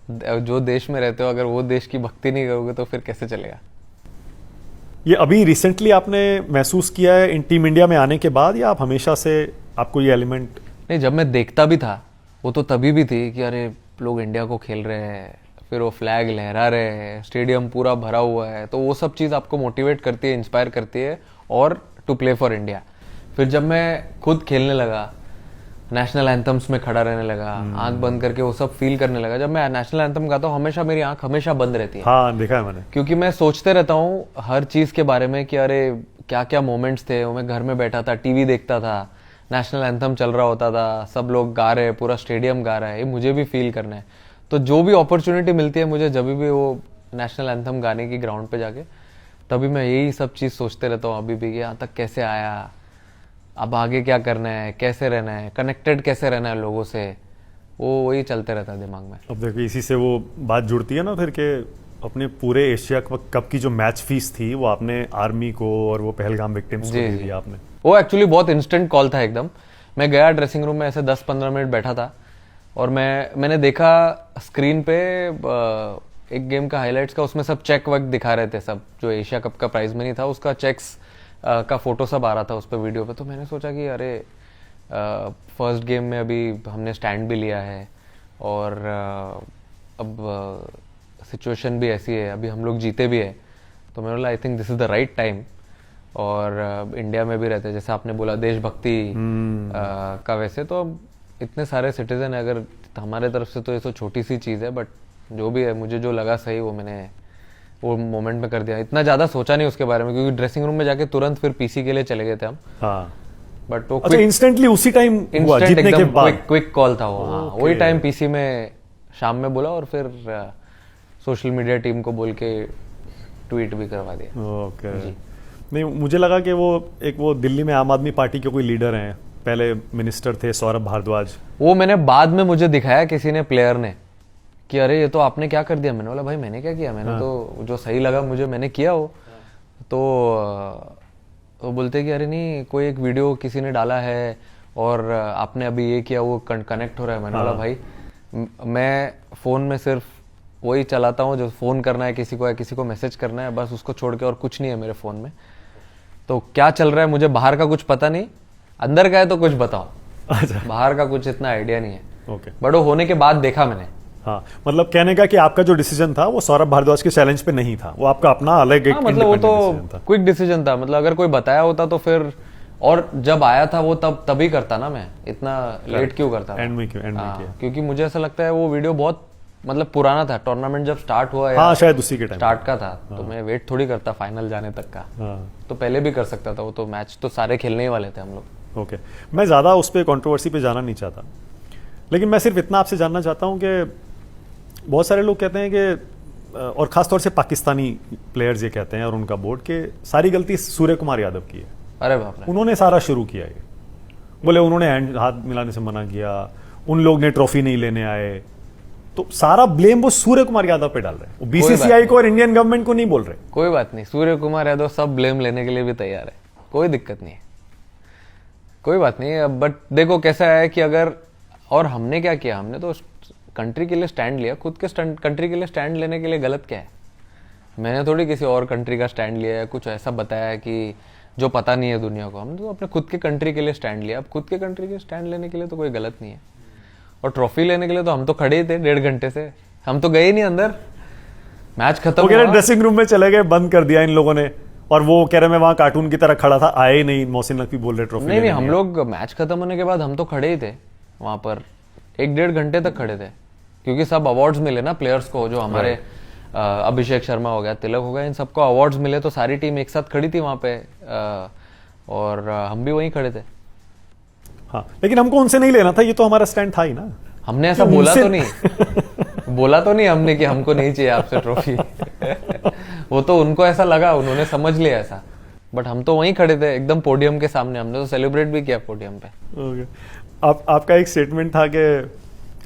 जो देश में रहते हो, अगर वो देश की भक्ति नहीं करोगे तो फिर कैसे चलेगा? ये अभी रिसेंटली आपने महसूस किया है इन टीम इंडिया में आने के बाद, या आप हमेशा से आपको ये एलिमेंट? नहीं, जब मैं देखता भी था वो तो तभी भी थी कि अरे लोग इंडिया को खेल रहे हैं, फिर वो फ्लैग लहरा रहे हैं, स्टेडियम पूरा भरा हुआ है, तो वो सब चीज़ आपको मोटिवेट करती है, इंस्पायर करती है और टू प्ले फॉर इंडिया। फिर जब मैं खुद खेलने लगा, नेशनल एंथम्स में खड़ा रहने लगा, आंख बंद करके वो सब फील करने लगा। जब मैं नेशनल एंथम गाता हूँ हमेशा मेरी आंख हमेशा बंद रहती है। हाँ, देखा है मैंने। क्योंकि मैं सोचते रहता हूँ हर चीज़ के बारे में कि अरे क्या क्या मोमेंट्स थे। मैं घर में बैठा था, टीवी देखता था, नेशनल एंथम चल रहा होता था, सब लोग गा रहे हैं, पूरा स्टेडियम गा रहा है, ये मुझे भी फील करना है। तो जो भी अपॉर्चुनिटी मिलती है मुझे, जब भी वो नेशनल एंथम गाने की ग्राउंड पे जाके, तभी मैं यही सब चीज़ सोचते रहता हूँ अभी भी कि यहाँ तक कैसे आया, अब आगे क्या करना है, कैसे रहना है, कनेक्टेड कैसे रहना है लोगों से, वो वही चलते रहता है दिमाग में। अब देखिए इसी से वो बात जुड़ती है ना फिर के अपने पूरे एशिया कप की जो मैच फीस थी वो आपने आर्मी को और वो पहलगाम विक्टिम्स को दे दिया आपने। वो एक्चुअली बहुत इंस्टेंट कॉल था एकदम। मैं गया ड्रेसिंग रूम में, ऐसे 10-15 मिनट बैठा था और मैंने देखा स्क्रीन पे एक गेम का हाइलाइट्स का, उसमें सब चेक वक दिखा रहे थे, सब जो एशिया कप का प्राइज मनी था उसका चेक्स का फोटो सब आ रहा था उस पर वीडियो पे। तो मैंने सोचा कि अरे फर्स्ट गेम में अभी हमने स्टैंड भी लिया है और अब सिचुएशन भी ऐसी है, अभी हम लोग जीते भी है, तो मैंने बोला I think this is the right time. और इंडिया में भी रहते जैसे आपने बोला देशभक्ति का, वैसे तो अब इतने सारे सिटीजन है, अगर हमारे तरफ से तो ये तो छोटी सी चीज़ है, बट जो भी है मुझे जो लगा सही वो मैंने वो मोमेंट में कर दिया। इतना ज़्यादा सोचा नहीं उसके बारे में, क्योंकि ड्रेसिंग रूम में जाके तुरंत फिर पीसी के लिए चले गए थे हम। हाँ। बट वो अच्छा, इंस्टेंटली उसी टाइम हुआ जीतने के बाद? क्विक कॉल था वो। हाँ, वही टाइम पीसी में शाम में बोला और फिर सोशल मीडिया टीम को बोल के ट्वीट भी करवा दिया। ओके। नहीं, मुझे लगा कि वो दिल्ली में आम आदमी पार्टी के कोई लीडर हैं, पहले मिनिस्टर थे सौरभ भारद्वाज। वो मैंने बाद में मुझे दिखाया किसी ने, प्लेयर ने, कि अरे ये तो आपने क्या कर दिया। मैंने बोला भाई मैंने क्या किया, मैंने तो जो सही लगा मुझे मैंने किया हो। तो बोलते कि अरे नहीं, कोई एक वीडियो किसी ने डाला है और आपने अभी ये किया, वो कनेक्ट हो रहा है। मैंने बोला भाई मैं फ़ोन में सिर्फ वही चलाता हूँ जो फ़ोन करना है किसी को, या किसी को मैसेज करना है, बस उसको छोड़ के और कुछ नहीं है मेरे फ़ोन में। तो क्या चल रहा है मुझे बाहर का कुछ पता नहीं, अंदर का है तो कुछ बताओ। अच्छा। बाहर का कुछ इतना आइडिया नहीं है। ओके। बट वो होने के बाद देखा मैंने। हाँ, मतलब कहने का कि आपका जो डिसीजन था वो सौरभ भारद्वाज के चैलेंज पे नहीं था, वो आपका अपना अलग एक मतलब वो तो क्विक डिसीजन था। मतलब अगर कोई बताया होता तो फिर, और जब आया था वो तभी करता ना, मैं इतना लेट क्यों करता? एंड में क्यों? क्योंकि मुझे ऐसा लगता है वो वीडियो बहुत मतलब पुराना था, टूर्नामेंट जब स्टार्ट हुआ है। हाँ, शायद उसी के टाइम स्टार्ट का था। तो मैं वेट थोड़ी करता फाइनल जाने तक का। तो पहले भी कर सकता था, वो तो मैच तो सारे खेलने ही वाले थे हम लोग। ओके। मैं ज़्यादा उस पर कंट्रोवर्सी पे जाना नहीं चाहता, लेकिन मैं सिर्फ इतना आपसे जानना चाहता हूँ कि बहुत सारे लोग कहते हैं कि, और ख़ासतौर से पाकिस्तानी प्लेयर्स ये कहते हैं और उनका बोर्ड, के सारी गलती सूर्य कुमार यादव की है। अरे बाप रे, उन्होंने सारा शुरू किया ये। बोले उन्होंने हाथ मिलाने से मना किया, उन लोग ने ट्रॉफी नहीं लेने आए, तो सारा ब्लेम वो सूर्य कुमार यादव पे डाल रहे हैं। वो बीसीसीआई को और इंडियन गवर्नमेंट को नहीं बोल रहे। कोई बात नहीं, सूर्य कुमार यादव सब ब्लेम लेने के लिए भी तैयार है, कोई दिक्कत नहीं है, कोई बात नहीं। बट देखो कैसा है कि अगर, और हमने क्या किया, हमने तो कंट्री के लिए स्टैंड लिया, खुद के कंट्री के लिए स्टैंड लेने के लिए गलत क्या है? मैंने थोड़ी किसी और कंट्री का स्टैंड लिया है, कुछ ऐसा बताया है कि जो पता नहीं है दुनिया को। हमने तो अपने खुद के कंट्री के लिए स्टैंड लिया। अब खुद के कंट्री के स्टैंड लेने के लिए तो कोई गलत नहीं है। और ट्रॉफी लेने के लिए तो हम तो खड़े ही थे 1.5 घंटे से, हम तो गए ही नहीं अंदर। मैच खत्म हुआ, ड्रेसिंग रूम में चले गए, बंद कर दिया इन लोगों ने। और वो कह रहे मैं वहां कार्टून की तरह खड़ा था, आए ही नहीं। मोहसिन नकवी बोल रहे ट्रॉफी नहीं, हम लोग मैच खत्म होने के बाद हम तो खड़े ही थे वहां पर, 1-1.5 घंटे तक खड़े थे, क्योंकि सब अवार्ड्स मिले ना प्लेयर्स को, जो हमारे अभिषेक शर्मा हो गया, तिलक हो गया, इन सबको अवार्ड्स मिले, तो सारी टीम एक साथ खड़ी थी वहां पे, और हम भी वहीं खड़े थे। हाँ, लेकिन हमको उनसे नहीं लेना था, ये तो हमारा स्टैंड था ही ना। हमने ऐसा बोला तो नहीं बोला तो नहीं हमने कि हमको नहीं चाहिए आपसे ट्रॉफी। वो तो उनको ऐसा लगा, उन्होंने समझ लिया ऐसा, बट हम तो वहीं खड़े थे एकदम पोडियम के सामने। हमने तो सेलिब्रेट भी किया पोडियम पे। आपका एक स्टेटमेंट था कि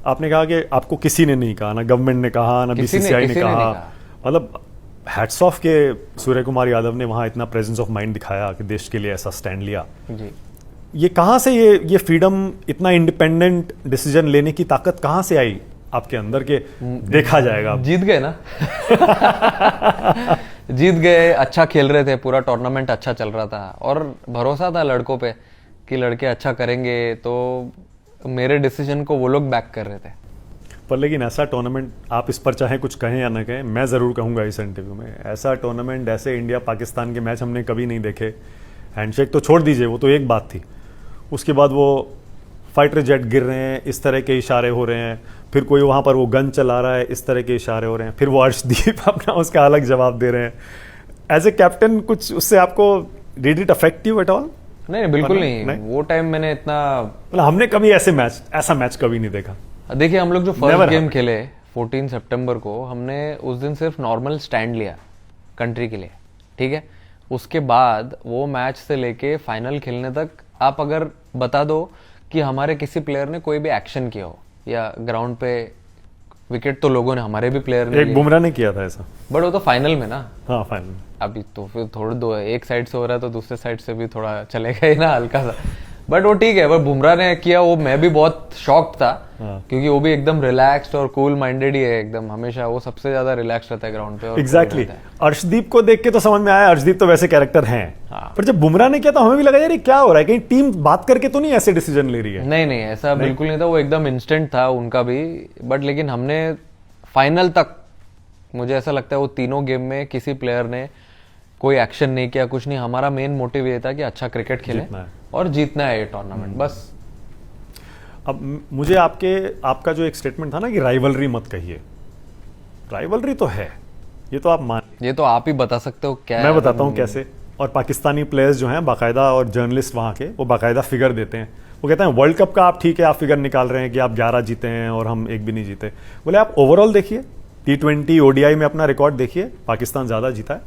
आपने कहा कि आपको किसी ने नहीं कहा, ना गवर्नमेंट ने कहा, ना बीसीसीआई ने कहा। मतलब हैट्स ऑफ के सूर्य कुमार यादव ने वहां इतना प्रेजेंस ऑफ माइंड दिखाया कि देश के लिए ऐसा स्टैंड लिया जी। ये कहाँ से ये फ्रीडम, इतना इंडिपेंडेंट डिसीजन लेने की ताकत कहाँ से आई आपके अंदर के? देखा जाएगा, जीत गए ना। जीत गए, अच्छा खेल रहे थे, पूरा टूर्नामेंट अच्छा चल रहा था, और भरोसा था लड़कों पे कि लड़के अच्छा करेंगे, तो मेरे डिसीजन को वो लोग बैक कर रहे थे। पर लेकिन ऐसा टूर्नामेंट, आप इस पर चाहे कुछ कहें या ना कहें, मैं ज़रूर कहूँगा इस इंटरव्यू में, ऐसा टूर्नामेंट, ऐसे इंडिया पाकिस्तान के मैच हमने कभी नहीं देखे। हैंडशेक तो छोड़ दीजिए, वो तो एक बात थी, उसके बाद वो फाइटर जेट गिर रहे हैं, इस तरह के इशारे हो रहे हैं, फिर कोई वहाँ पर वो गन चला रहा है, इस तरह के इशारे हो रहे हैं, फिर वो अर्शदीप अपना उसका अलग जवाब दे रहे हैं। एज ए कैप्टन कुछ उससे आपको, did it affect you at all? नहीं, बिल्कुल नहीं। वो टाइम मैंने इतना, मतलब हमने कभी ऐसा मैच कभी नहीं देखा। देखिए, हम लोग जो फर्स्ट गेम खेले 14 सितंबर को, हमने उस दिन सिर्फ नॉर्मल स्टैंड लिया कंट्री के लिए, ठीक है। उसके बाद वो मैच से लेके फाइनल खेलने तक आप अगर बता दो कि हमारे किसी प्लेयर ने कोई भी एक्शन किया हो, या ग्राउंड पे विकेट तो लोगों ने, हमारे भी प्लेयर ने, एक बुमराह ने किया था ऐसा, बट वो तो फाइनल में ना। हाँ, फाइनल में। अभी तो फिर थोड़ा दो, एक साइड से हो रहा है तो दूसरे साइड से भी थोड़ा चलेगा ही ना, हल्का सा, बट वो ठीक है। बट बुमराह ने किया वो, मैं भी बहुत शॉक्ड था, क्योंकि वो भी एकदम रिलैक्स्ड और कूल माइंडेड ही है एकदम, हमेशा वो सबसे ज्यादा रिलैक्स रहता है ग्राउंड पे। एग्जैक्टली। अर्शदीप को देख के तो समझ में आया, अर्शदीप तो वैसे कैरेक्टर हैं, पर जब बुमराह ने किया तो हमें भी लगा यार ये क्या हो रहा है, कहीं टीम बात करके तो नहीं ऐसे डिसीजन ले रही है। नहीं, ऐसा बिल्कुल नहीं था, वो एकदम इंस्टेंट था उनका भी। बट लेकिन हमने फाइनल तक, मुझे ऐसा लगता है वो तीनों गेम में किसी प्लेयर ने कोई एक्शन नहीं किया, कुछ नहीं। हमारा मेन मोटिव ये था कि अच्छा क्रिकेट खेलें और जीतना है ये टूर्नामेंट, बस। अब मुझे आपका जो एक स्टेटमेंट था ना कि राइवलरी मत कहिए, राइवलरी तो है, ये तो आप मान, ये तो आप ही बता सकते हो क्या मैं बताता हूँ कैसे। और पाकिस्तानी प्लेयर्स जो हैं बाकायदा, और जर्नलिस्ट वहाँ के, वो बाकायदा फिगर देते हैं। वो कहते हैं वर्ल्ड कप का आप ठीक है, आप फिगर निकाल रहे हैं कि आप 11 जीते हैं और हम एक भी नहीं जीते। बोले आप ओवरऑल देखिए, T20 ODI में अपना रिकॉर्ड देखिए, पाकिस्तान ज्यादा जीता है।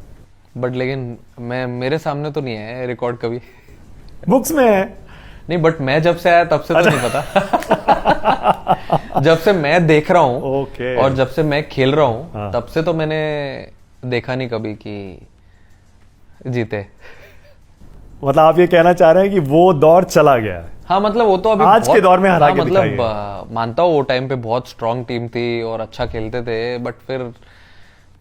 बट लेकिन मेरे सामने तो नहीं है रिकॉर्ड, कभी बुक्स में है। नहीं, बट मैं जब से आया तब से तो नहीं पता। जब से मैं देख रहा हूँ और जब से मैं खेल रहा हूँ, तब से तो मैंने देखा नहीं कभी कि जीते। मतलब आप ये कहना चाह रहे हैं कि वो दौर चला गया है? हाँ, मतलब वो तो अभी आज के दौर में हरा के मतलब मानता हूँ वो टाइम पे बहुत स्ट्रांग टीम थी और अच्छा खेलते थे, बट फिर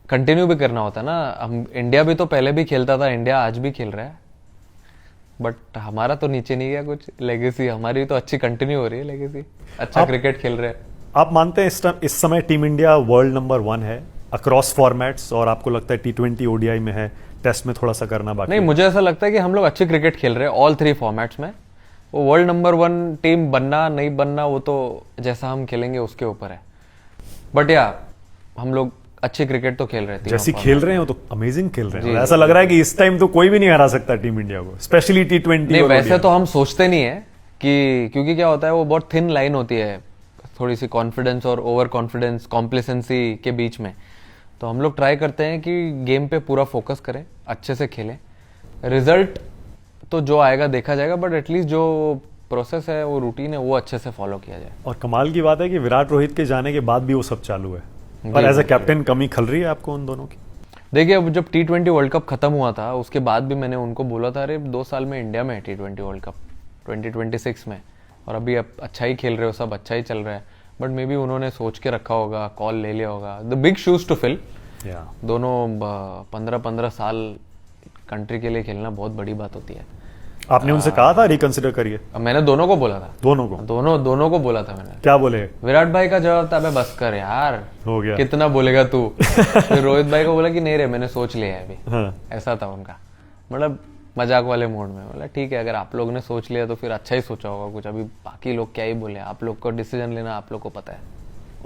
कंटिन्यू भी करना होता ना। हम इंडिया भी तो पहले भी खेलता था, इंडिया आज भी खेल रहा है, बट हमारा तो नीचे नहीं गया कुछ। लेगेसी हमारी तो अच्छी कंटिन्यू हो रही है, लेगेसी अच्छा क्रिकेट खेल रहे हैं। आप मानते हैं इस समय टीम इंडिया वर्ल्ड नंबर 1 है अक्रॉस फॉर्मेट्स, और आपको लगता है T20 ODI में है, टेस्ट में थोड़ा सा करना बाकी? नहीं, मुझे ऐसा लगता है कि हम लोग अच्छी क्रिकेट खेल रहे हैं ऑल 3 फॉर्मेट्स में। वो वर्ल्ड नंबर 1 टीम बनना नहीं बनना, वो तो जैसा हम खेलेंगे उसके ऊपर है, बट या हम लोग अच्छी क्रिकेट तो खेल रहे थे। जैसी खेल रहे हैं वो तो अमेजिंग खेल रहे हैं। ऐसा लग रहा है कि इस टाइम तो कोई भी नहीं हरा सकता टीम इंडिया को, स्पेशली T20। नहीं, वैसे तो हम सोचते नहीं है कि, क्योंकि क्या होता है वो बहुत थिन लाइन होती है, थोड़ी सी कॉन्फिडेंस और ओवर कॉन्फिडेंस, कॉम्प्लेसेंसी के बीच में। तो हम लोग ट्राई करते हैं कि गेम पे पूरा फोकस करें, अच्छे से खेलें। रिजल्ट तो जो आएगा देखा जाएगा, बट एटलीस्ट जो प्रोसेस है, वो रूटीन है, वो अच्छे से फॉलो किया जाए। और कमाल की बात है कि विराट रोहित के जाने के बाद भी वो सब चालू है, पर एज ए कैप्टन कमी खल रही है आपको उन दोनों की? देखिए, अब जब T20 वर्ल्ड कप खत्म हुआ था, उसके बाद भी मैंने उनको बोला था, अरे 2 साल में इंडिया में है T20 वर्ल्ड कप 2026 में, और अभी अब अच्छा ही खेल रहे हो, सब अच्छा ही चल रहा है। बट मे बी उन्होंने सोच के रखा होगा, कॉल ले लिया होगा। The big shoes to fill, दोनों 15-15 साल कंट्री के लिए खेलना बहुत बड़ी बात होती है। आपने उनसे कहा था रिकंसिडर करिए? मैंने दोनों को बोला था। दोनों को बोला था मैंने। क्या बोले? विराट भाई का जवाब था, अबे बस कर यार, हो गया, कितना बोलेगा तू। फिर रोहित भाई को बोला कि नहीं रे, मैंने सोच लिया है अभी। हाँ। ऐसा था उनका, मतलब मजाक वाले मोड में। बोला ठीक है, अगर आप लोग ने सोच लिया तो फिर अच्छा ही सोचा होगा कुछ, अभी बाकी लोग क्या ही बोले, आप लोग को डिसीजन लेना आप लोग को पता है।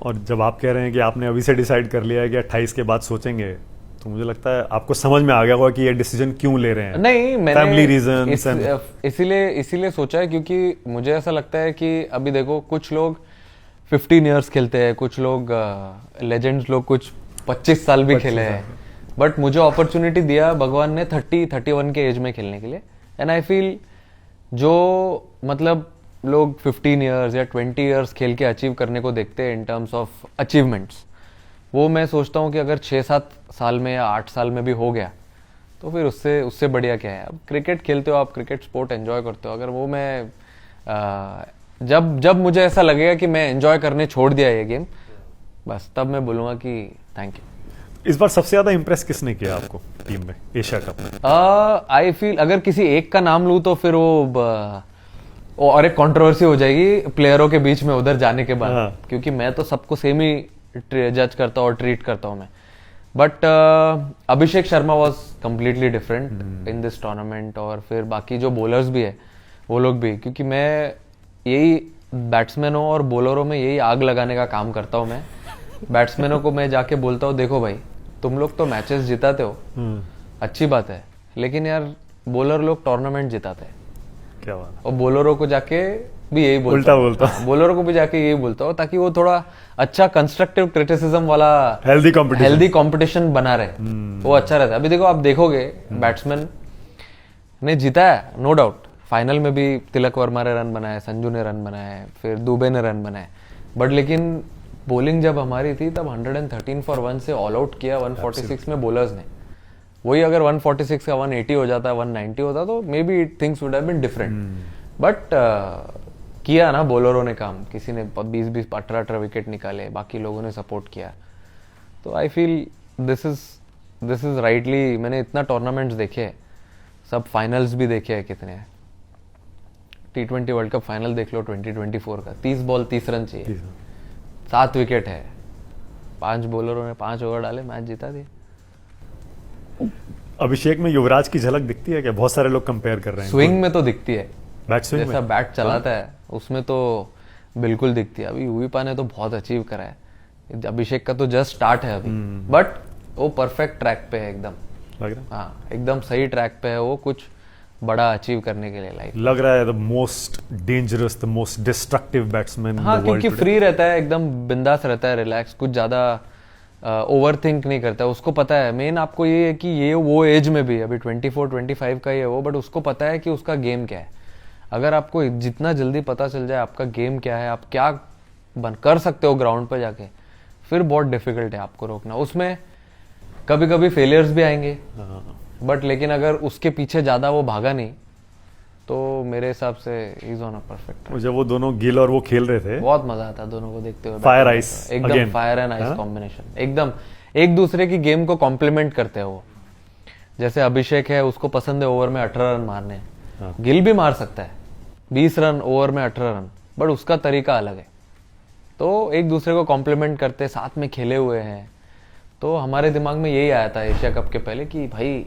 और जब आप कह रहे हैं कि आपने अभी से डिसाइड कर लिया है कि 28 के बाद सोचेंगे, तो मुझे लगता है आपको समझ में आ गया होगा कि ये डिसीजन क्यों ले रहे हैं। नहीं, मैंने फैमिली रीजन इसीलिए सोचा है क्योंकि मुझे ऐसा लगता है कि अभी देखो कुछ लोग 15 इयर्स खेलते हैं, कुछ लोग लेजेंड्स लोग कुछ 25 साल भी खेले हैं, बट मुझे अपॉर्चुनिटी दिया भगवान ने 30-31 के एज में खेलने के लिए। एंड आई फील जो मतलब लोग 15 इयर्स या 20 इयर्स खेल के अचीव करने को देखते हैं इन टर्म्स ऑफ अचीवमेंट्स, वो मैं सोचता हूँ कि अगर 6-7 साल में या 8 साल में भी हो गया तो फिर उससे बढ़िया क्या है। अब क्रिकेट खेलते हो आप, क्रिकेट स्पोर्ट एंजॉय करते हो, अगर वो मैं जब मुझे ऐसा लगेगा कि मैं एंजॉय करने छोड़ दिया ये गेम, बस तब मैं बोलूँगा कि थैंक यू। इस बार सबसे ज्यादा इंप्रेस किसने किया आपको टीम में एशिया कप में? आई फील अगर किसी एक का नाम लूँ तो फिर वो और एक कंट्रोवर्सी हो जाएगी प्लेयरों के बीच में उधर जाने के बाद। हाँ। क्योंकि मैं तो सबको सेम ही जज करता हूँ और ट्रीट करता हूँ मैं, but Abhishek Sharma was completely different in this tournament. और फिर बाकी जो बॉलर्स भी है वो लोग भी, क्योंकि मैं यही बैट्समैनों और बॉलरों में यही आग लगाने का काम करता हूँ। मैं बैट्समैनों को मैं जाके बोलता हूँ, देखो भाई तुम लोग तो मैचेस जिताते हो, अच्छी बात है, लेकिन यार बॉलर लोग टूर्नामेंट जिताते हैं। क्या बात है। और बॉलरों को जाके भी यही उल्टा बोलता हूँ, बॉलरों को भी जाके यही बोलता हूँ, ताकि वो थोड़ा अच्छा कंस्ट्रक्टिव क्रिटिसिज्म वाला हेल्दी कंपटीशन बना रहे, वो अच्छा रहता है। अभी देखो, आप देखोगे बैट्समैन ने जीता है नो डाउट, फाइनल में भी तिलक वर्मा ने रन बनाए, संजू ने रन बनाए, फिर दुबे ने रन बनाए, बट लेकिन बॉलिंग जब हमारी थी तब 113 फॉर 1 से ऑल आउट किया 146 में बॉलर्स ने। वही अगर 146 का 180 हो जाता, 190 होता तो maybe things would have been different. But किया ना बॉलरों ने काम, किसी ने 20-20 18-18 विकेट निकाले, बाकी लोगों ने सपोर्ट किया। तो I feel this is rightly, मैंने इतना टूर्नामेंट्स देखे, सब फाइनल्स भी देखे हैं कितने। T20 वर्ल्ड कप फाइनल देख लो 2024 का, 30 बॉल 30 रन चाहिए, 7 विकेट है, 5 बॉलरों ने 5 ओवर डाले, मैच जीता दिया। अभिषेक में युवराज की झलक दिखती है क्या? बहुत सारे लोग कंपेयर कर रहे हैं। स्विंग में तो दिखती है, बैट स्विंग जैसा बैट चलाता है उसमें तो बिल्कुल दिखती है। अभी यूवीपा ने तो बहुत अचीव करा है, अभिषेक का तो जस्ट स्टार्ट है अभी, बट वो परफेक्ट ट्रैक पे है एकदम, लग रहा है। हाँ एकदम सही ट्रैक पे है वो, कुछ बड़ा अचीव करने के लिए लाइफ लग रहा है। The most dangerous, the most destructive batsman. हाँ, क्योंकि फ्री रहता है, एकदम बिंदास रहता है, रिलैक्स, कुछ ज्यादा ओवर थिंक नहीं करता है। उसको पता है, मेन आपको ये है कि ये वो एज में भी अभी 24-25 का ही है वो, बट उसको पता है कि उसका गेम क्या है। अगर आपको जितना जल्दी पता चल जाए आपका गेम क्या है, आप क्या कर सकते हो ग्राउंड पर जाके, फिर बहुत डिफिकल्ट है आपको रोकना। उसमें कभी कभी फेलियर्स भी आएंगे, बट लेकिन अगर उसके पीछे ज्यादा वो भागा नहीं तो मेरे हिसाब से इज ऑन अ परफेक्ट। जब वो दोनों गिल और वो खेल रहे थे, बहुत मजा आता दोनों को देखते हुए। फायर आइस, एकदम फायर एंड आइस कॉम्बिनेशन, एकदम एक दूसरे की गेम को कॉम्प्लीमेंट करते हैं वो। जैसे अभिषेक है, उसको पसंद है ओवर में 18 रन मारने, गिल भी मार सकता है 20 रन ओवर में 18 रन, बट उसका तरीका अलग है। तो एक दूसरे को कॉम्प्लीमेंट करते, साथ में खेले हुए हैं। तो हमारे दिमाग में यही आया था एशिया कप के पहले कि भाई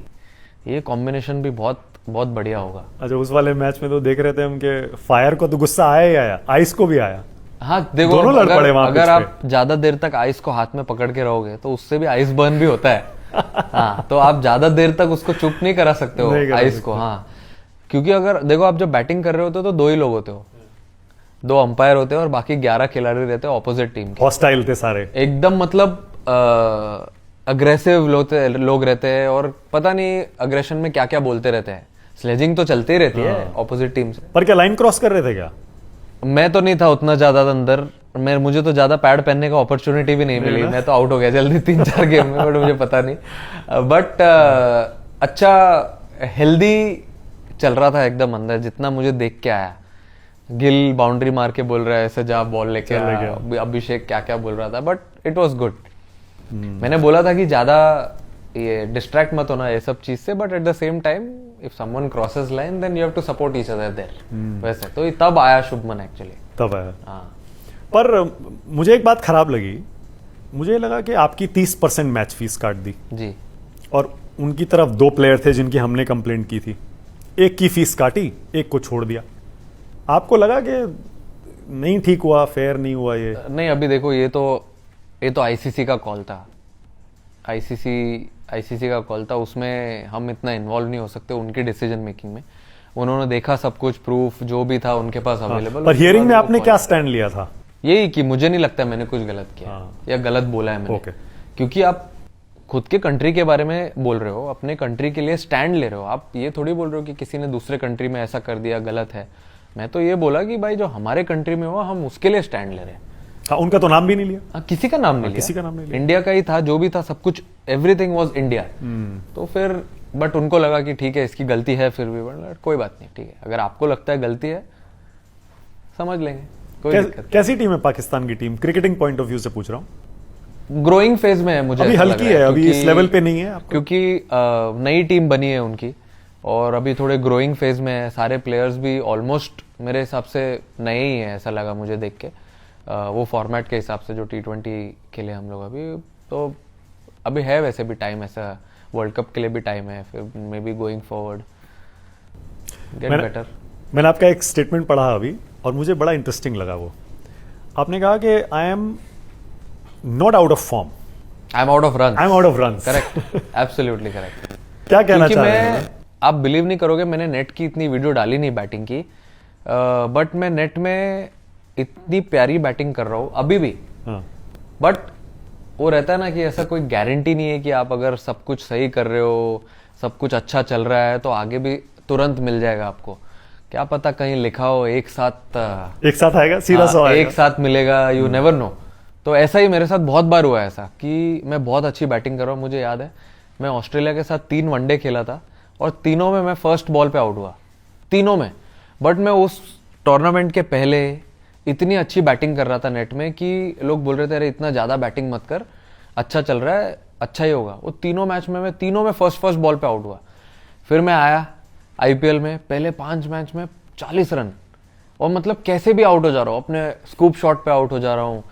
ये कॉम्बिनेशन भी बहुत बहुत बढ़िया होगा। अच्छा, उस वाले मैच में तो देख रहे थे हम कि फायर को तो गुस्सा आया ही आया, आइस को भी आया। हाँ देखो, दोनों लड़ पड़े वहां अगर आप ज्यादा देर तक आइस को हाथ में पकड़ के रहोगे तो उससे भी आइस बर्न भी होता है। हाँ, तो आप ज्यादा देर तक उसको चुप नहीं करा सकते हो आइस को। हाँ, क्योंकि अगर देखो आप जब बैटिंग कर रहे होते हो तो 2 ही लोग होते हो, 2 अंपायर होते हैं और बाकी 11 खिलाड़ी रहते हैं ऑपोजिट टीम के। हॉस्टाइल थे सारे एकदम, मतलब अग्रेसिव लोग रहते हैं और पता नहीं अग्रेशन में क्या क्या बोलते रहते हैं। स्लेजिंग तो चलती ही रहती है ऑपोजिट टीम से। पर क्या लाइन क्रॉस कर रहे थे क्या? मैं तो नहीं था उतना ज्यादा अंदर, मुझे तो ज्यादा पैड पहनने का अपॉर्चुनिटी भी नहीं मिली, मैं तो आउट हो गया जल्दी 3-4 गेम में, बट मुझे पता नहीं। बट अच्छा हेल्दी चल रहा था एकदम अंदर, जितना मुझे देख के आया। गिल बाउंड्री मार के बोल रहा है ऐसे जा बॉल लेके, अभिषेक क्या क्या बोल रहा था, बट इट वॉज गुड। मैंने बोला था कि ज्यादा ये डिस्ट्रैक्ट मत होना ये सब चीज से, but at the same time if someone crosses line then you have to support each other there. वैसे तो तब आया शुभमन एक्चुअली, तब आया। हाँ। पर मुझे एक बात खराब लगी, मुझे लगा कि आपकी 30% मैच फीस काट दी जी, और उनकी तरफ 2 प्लेयर थे जिनकी हमने कंप्लेंट की थी, एक की फीस काटी, एक को छोड़ दिया। आपको लगा कि नहीं ठीक हुआ, फेयर नहीं हुआ ये? नहीं, अभी देखो ये तो आईसीसी का कॉल था, आईसीसी का कॉल था, उसमें हम इतना इन्वॉल्व नहीं हो सकते उनकी डिसीजन मेकिंग में। उन्होंने देखा सब कुछ, प्रूफ जो भी था उनके पास अवेलेबल। पर हियरिंग में आपने क्या स्टैंड लिया था? यही कि मुझे नहीं लगता मैंने कुछ गलत किया या गलत बोला है मैंने। क्योंकि आप खुद के कंट्री के बारे में बोल रहे हो, अपने कंट्री के लिए स्टैंड ले रहे हो, आप ये थोड़ी बोल रहे हो कि किसी ने दूसरे कंट्री में ऐसा कर दिया, गलत है। मैं तो ये बोला कि भाई जो हमारे कंट्री में हुआ हम उसके लिए स्टैंड ले रहे हैं। हाँ, उनका तो नाम भी नहीं लिया। किसी का नाम नहीं लिया, किसी का नाम नहीं लिया। इंडिया का ही था, जो भी था सब कुछ, एवरीथिंग वाज इंडिया। तो फिर बट उनको लगा कि ठीक है इसकी गलती है, फिर भी कोई बात नहीं, ठीक है, अगर आपको लगता है गलती है समझ लेंगे, कोई दिक्कत। कैसी टीम है पाकिस्तान की team, cricketing point of view से पूछ रहा हूँ? ग्रोइंग फेज में है, मुझे अभी हल्की है, अभी इस लेवल पे नहीं है आपको? क्योंकि नई टीम बनी है उनकी और अभी थोड़े ग्रोइंग फेज में है, सारे प्लेयर्स भी ऑलमोस्ट मेरे हिसाब से नए ही है, ऐसा लगा मुझे देख के। वो फॉर्मेट के हिसाब से जो T20 खेले हम लोग अभी, तो अभी है वैसे भी टाइम, ऐसा वर्ल्ड कप के लिए भी टाइम है, फिर may be going forward get better. मैंने आपका एक स्टेटमेंट पढ़ा अभी और मुझे बड़ा इंटरेस्टिंग लगा। वो आपने कहा कि I am not out of form, I am out of run, I am out of run. Correct, absolutely correct. क्या कहना चाह रहे हैं? आप बिलीव नहीं करोगे, मैंने नेट की इतनी वीडियो डाली नहीं बैटिंग की, बट मैं नेट में इतनी प्यारी बैटिंग कर रहा हूँ अभी भी। बट वो रहता है ना कि ऐसा कोई गारंटी नहीं है कि आप अगर सब कुछ सही कर रहे हो, सब कुछ अच्छा चल रहा है तो आगे भी तुरंत मिल जाएगा आपको। क्या पता कहीं लिखा हो एक साथ आएगा, सीधा सा आएगा, एक साथ मिलेगा, यू नेवर नो। तो ऐसा ही मेरे साथ बहुत बार हुआ है, ऐसा कि मैं बहुत अच्छी बैटिंग कर रहा हूँ। मुझे याद है मैं ऑस्ट्रेलिया के साथ 3 वनडे खेला था और तीनों में मैं फर्स्ट बॉल पे आउट हुआ, तीनों में। बट मैं उस टूर्नामेंट के पहले इतनी अच्छी बैटिंग कर रहा था नेट में कि लोग बोल रहे थे अरे इतना ज्यादा बैटिंग मत कर, अच्छा चल रहा है, अच्छा ही होगा। वो तीनों मैच में मैं तीनों में फर्स्ट बॉल पे आउट हुआ। फिर मैं आया आईपीएल में, पहले 5 मैच में 40 रन, और मतलब कैसे भी आउट हो जा रहा हूँ, अपने स्कूप शॉट पे आउट हो जा रहा हूँ,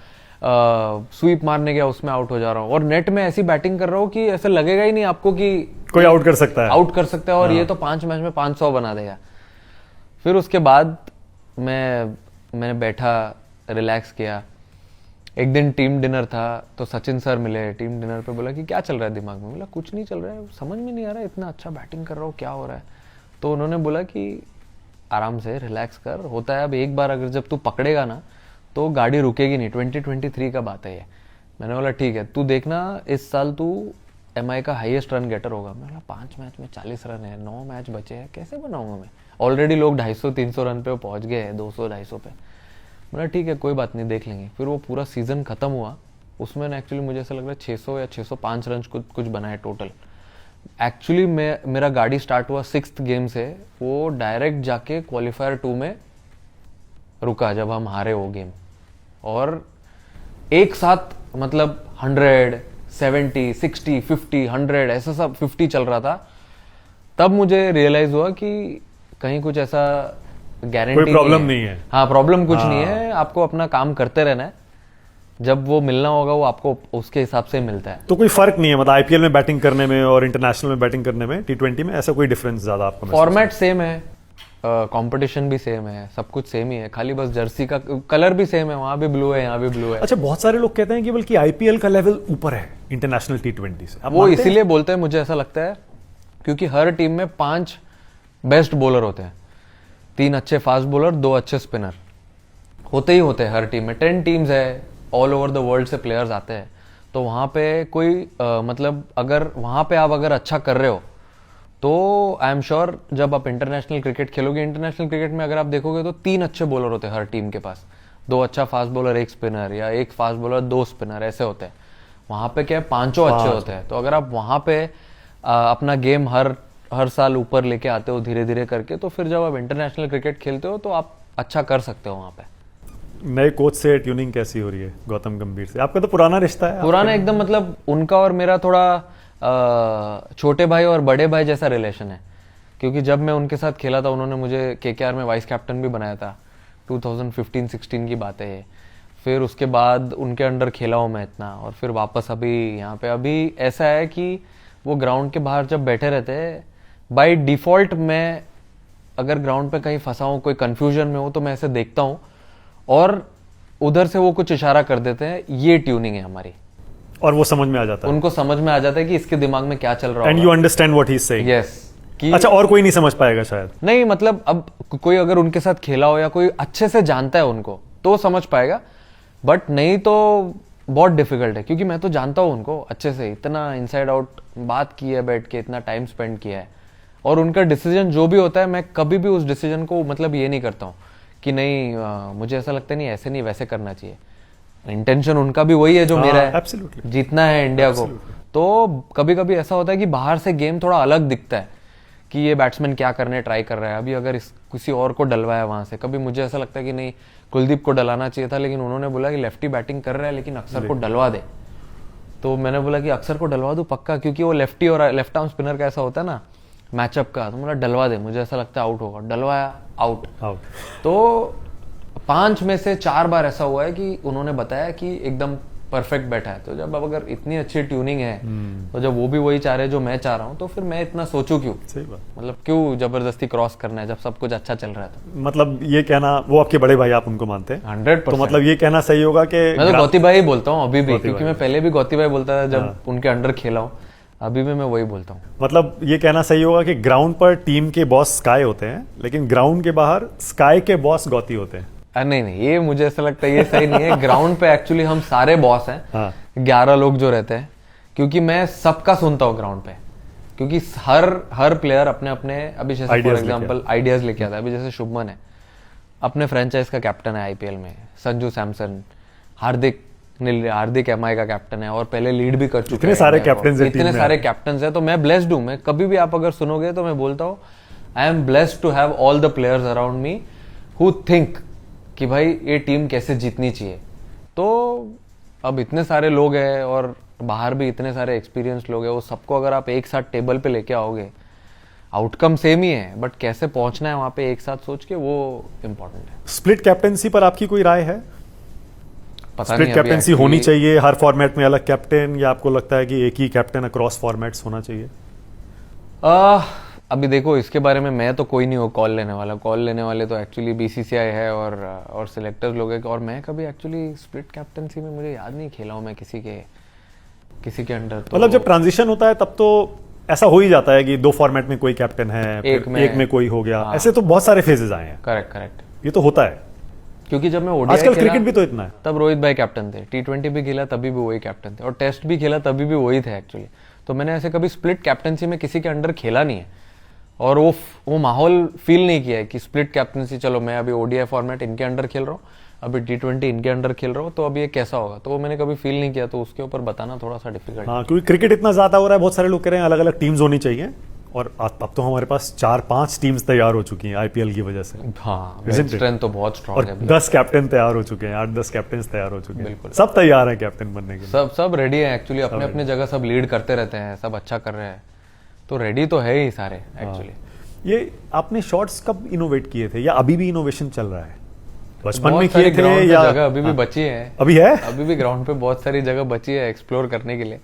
स्वीप मारने गया उसमें आउट हो जा रहा हूँ, और नेट में ऐसी बैटिंग कर रहा हूँ कि ऐसा लगेगा ही नहीं आपको कि कोई आउट कर सकता है, और ये तो 5 मैच में 500 बना देगा। फिर उसके बाद मैंने बैठा, रिलैक्स किया। एक दिन टीम डिनर था तो सचिन सर मिले टीम डिनर पे, बोला कि क्या चल रहा है दिमाग में? बोला कुछ नहीं चल रहा है, समझ में नहीं आ रहा है, इतना अच्छा बैटिंग कर रहा हूँ, क्या हो रहा है? तो उन्होंने बोला कि आराम से रिलैक्स कर, होता है अब एक बार अगर जब तू पकड़ेगा ना तो गाड़ी रुकेगी नहीं, 2023 का बात है ये। मैंने बोला ठीक है, तू देखना इस साल तू MI का हाईएस्ट रन गेटर होगा। मैं बोला 5 मैच में 40 रन है, 9 मैच बचे हैं, कैसे बनाऊंगा मैं? ऑलरेडी लोग 250-300 रन पे पहुंच गए हैं, 200-250 पे। बोला ठीक है कोई बात नहीं, देख लेंगे। फिर वो पूरा सीजन खत्म हुआ, उसमें ना एक्चुअली मुझे ऐसा लग रहा है 600 या 605 रन कुछ बनाए टोटल। एक्चुअली मेरा गाड़ी स्टार्ट हुआ 6th गेम से, वो डायरेक्ट जाके क्वालिफायर 2 में रुका जब हम हारे वो गेम। और एक साथ मतलब 100, 70, 60, 50, 100 ऐसा सब 50 चल रहा था। तब मुझे रियलाइज हुआ कि कहीं कुछ ऐसा गारंटी कोई प्रॉब्लम नहीं है। हाँ, प्रॉब्लम कुछ नहीं है, आपको अपना काम करते रहना है, जब वो मिलना होगा वो आपको उसके हिसाब से मिलता है। तो कोई फर्क नहीं है मतलब आईपीएल में बैटिंग करने में और इंटरनेशनल में बैटिंग करने में, T20 में ऐसा कोई डिफरेंस ज्यादा आपको? फॉर्मेट सेम है, कंपटीशन भी सेम है, सब कुछ सेम ही है, खाली बस जर्सी का कलर भी सेम है, वहां भी ब्लू है, यहाँ भी ब्लू है। अच्छा, बहुत सारे लोग कहते हैं कि बल्कि आईपीएल का लेवल ऊपर है इंटरनेशनल T20 से, वो इसीलिए बोलते हैं, मुझे ऐसा लगता है क्योंकि हर टीम में 5 बेस्ट बॉलर होते हैं, 3 अच्छे फास्ट बॉलर, 2 अच्छे स्पिनर होते ही होते हैं हर टीम में। 10 टीम्स है, ऑल ओवर द वर्ल्ड से प्लेयर्स आते हैं, तो वहां पे कोई मतलब अगर वहां पे आप अगर अच्छा कर रहे हो तो आई एम श्योर जब आप इंटरनेशनल क्रिकेट खेलोगे, इंटरनेशनल क्रिकेट में अगर आप देखोगे तो 3 अच्छे बॉलर होते हैं हर टीम के पास, 2 अच्छा फास्ट बॉलर, 1 स्पिनर, या 1 फास्ट बॉलर 2 स्पिनर, ऐसे होते हैं। वहां पे क्या है, 5 अच्छे होते हैं। तो अगर आप वहां पे अपना गेम हर साल ऊपर लेके आते हो धीरे धीरे करके, तो फिर जब आप इंटरनेशनल क्रिकेट खेलते हो तो आप अच्छा कर सकते हो वहां पे। नए कोच से ट्यूनिंग कैसी हो रही है गौतम गंभीर से? आपका तो पुराना रिश्ता है। पुराना एकदम, मतलब उनका और मेरा थोड़ा छोटे भाई और बड़े भाई जैसा रिलेशन है, क्योंकि जब मैं उनके साथ खेला था उन्होंने मुझे केकेआर में वाइस कैप्टन भी बनाया था। 2015-16 की बात है ये। फिर उसके बाद उनके अंडर खेला हूँ मैं इतना, और फिर वापस अभी यहाँ पे। अभी ऐसा है कि वो ग्राउंड के बाहर जब बैठे रहते हैं, बाय डिफॉल्ट मैं अगर ग्राउंड पे कहीं फंसा हूँ, कोई कंफ्यूजन में हूँ, तो मैं ऐसे देखता हूँ और उधर से वो कुछ इशारा कर देते हैं, ये ट्यूनिंग है हमारी, और वो समझ में आ जाता है। उनको समझ में आ जाता है कि इसके दिमाग में क्या चल रहा है। And you understand what he is saying. Yes. अच्छा, और कोई नहीं समझ पाएगा शायद? नहीं, मतलब अब कोई अगर उनके साथ खेला हो या कोई अच्छे से जानता है उनको तो समझ पाएगा, बट नहीं तो बहुत डिफिकल्ट है, क्योंकि मैं तो जानता हूँ उनको अच्छे से, इतना इनसाइड आउट बात की है बैठ के, इतना टाइम स्पेंड किया है, और उनका डिसीजन जो भी होता है मैं कभी भी उस डिसीजन को मतलब ये नहीं करता हूँ कि नहीं मुझे ऐसा लगता नहीं ऐसे नहीं वैसे करना चाहिए। इंटेंशन उनका भी वही है जो मेरा है, absolutely. जीतना है इंडिया को। तो कभी कभी ऐसा होता है कि बाहर से गेम थोड़ा अलग दिखता है कि ये बैट्समैन क्या करने ट्राई कर रहा है। अभी अगर किसी और को डलवाया वहां से, कभी मुझे ऐसा लगता है कि नहीं कुलदीप को डलाना चाहिए था, लेकिन उन्होंने बोला कि लेफ्टी बैटिंग कर रहा है लेकिन अक्षर को डलवा दे। तो मैंने बोला कि अक्षर को डलवा दूं पक्का, क्योंकि वो लेफ्टी और लेफ्ट आर्म स्पिनर का ऐसा होता है ना मैचअप का। तो बोला डलवा दे, मुझे ऐसा लगता है आउट होगा। डलवाया, आउट। तो 5 में से 4 बार ऐसा हुआ है कि उन्होंने बताया कि एकदम परफेक्ट बैठा है। तो जब अब अगर इतनी अच्छी ट्यूनिंग है तो जब वो भी वही चाह रहे जो मैं चाह रहा हूँ, तो फिर मैं इतना सोचूं क्यों? सही बात। मतलब क्यों जबरदस्ती क्रॉस करना है जब सब कुछ अच्छा चल रहा है? तो मतलब ये कहना, वो आपके बड़े भाई, आप उनको मानते हैं? 100%। तो मतलब ये कहना सही होगा कि मैं तो गौती भाई बोलता हूँ अभी भी, क्योंकि मैं पहले भी गौती भाई बोलता था जब उनके अंडर खेला हूँ, अभी भी मैं वही बोलता हूँ। मतलब ये कहना सही होगा कि ग्राउंड पर टीम के बॉस स्काई होते हैं, लेकिन ग्राउंड के बाहर स्काई के बॉस गौती होते हैं। नहीं, ये मुझे ऐसा लगता है ये सही नहीं है। ग्राउंड पे एक्चुअली हम सारे बॉस हैं। हाँ। 11 लोग जो रहते हैं, क्योंकि मैं सबका सुनता हूँ ग्राउंड पे, क्योंकि हर प्लेयर अपने अपने, अभी जैसे फॉर एग्जांपल आइडियाज लेके आता है। अभी जैसे शुभमन है, अपने फ्रेंचाइज का कैप्टन है आईपीएल में, संजू सैमसन, हार्दिक एमआई का कैप्टन है, और पहले लीड भी कर चुके हैं। इतने सारे कैप्टन है, तो मैं ब्लेस्ड हूँ। मैं कभी भी आप अगर सुनोगे तो मैं बोलता हूँ I am blessed to have all the players around me who think कि भाई ये टीम कैसे जीतनी चाहिए। तो अब इतने सारे लोग हैं और बाहर भी इतने सारे एक्सपीरियंस लोग हैं, वो सबको अगर आप एक साथ टेबल पे लेके आओगे, आउटकम सेम ही है, बट कैसे पहुंचना है वहां पे एक साथ सोच के, वो इम्पोर्टेंट है। स्प्लिट कैप्टनसी पर आपकी कोई राय है? पता स्प्लिट नहीं, कैप्टनसी होनी चाहिए हर फॉर्मेट में अलग कैप्टन, या आपको लगता है कि एक ही कैप्टन अक्रॉस फॉर्मेट्स होना चाहिए? अभी देखो, इसके बारे में मैं तो कोई नहीं हूँ कॉल लेने वाला। कॉल लेने वाले तो एक्चुअली बीसीसीआई है और सिलेक्टर्स लोग हैं। और मैं कभी एक्चुअली स्प्लिट कैप्टनसी में, मुझे याद नहीं खेला हूँ मैं किसी के अंडर। तो मतलब जब ट्रांजिशन होता है तब तो ऐसा हो ही जाता है कि 2 फॉर्मेट में कोई कैप्टन है, एक में कोई हो गया। ऐसे तो बहुत सारे फेजेस आए हैं। करेक्ट, ये तो होता है, क्योंकि जब मैं ओडीआई आजकल क्रिकेट भी तो इतना है। तब रोहित भाई कैप्टन थे, T20 भी खेला तभी भी वही कैप्टन थे, और टेस्ट भी खेला तभी भी वही थे एक्चुअली। तो मैंने ऐसे कभी स्प्लिट कैप्टनसी में किसी के अंडर खेला नहीं है, और वो माहौल फील नहीं किया है कि स्प्लिट कैप्टनसी, चलो मैं अभी ओडीआई फॉर्मेट इनके अंडर खेल रहा हूँ, अभी T20 इनके अंडर खेल रहा हूँ, तो अभी ये कैसा होगा, तो वो मैंने कभी फील नहीं किया। तो उसके ऊपर बताना थोड़ा सा डिफिकल्ट। हाँ, क्योंकि क्रिकेट इतना ज्यादा हो रहा है, बहुत सारे लोग कह रहे हैं अलग अलग टीम्स होनी चाहिए, और अब तो हमारे पास 4-5 टीम्स तैयार हो चुकी हैं आईपीएल की वजह से। हाँ, स्ट्रेंथ तो बहुत स्ट्रांग है। 10 कैप्टन तैयार हो चुके हैं, 8-10 कैप्टन तैयार हो चुके हैं, सब तैयार है कैप्टन बनने के लिए। सब रेडी है एक्चुअली, अपने अपने जगह सब लीड करते रहते हैं, सब अच्छा कर रहे हैं, तो रेडी तो है ही सारे एक्चुअली। ये आपने शॉट्स कब इनोवेट किए थे, या अभी भी इनोवेशन चल रहा है? बचपन में किए थे या जगह अभी भी बची है? अभी है, अभी भी ग्राउंड पे बहुत सारी जगह बची है एक्सप्लोर करने के लिए।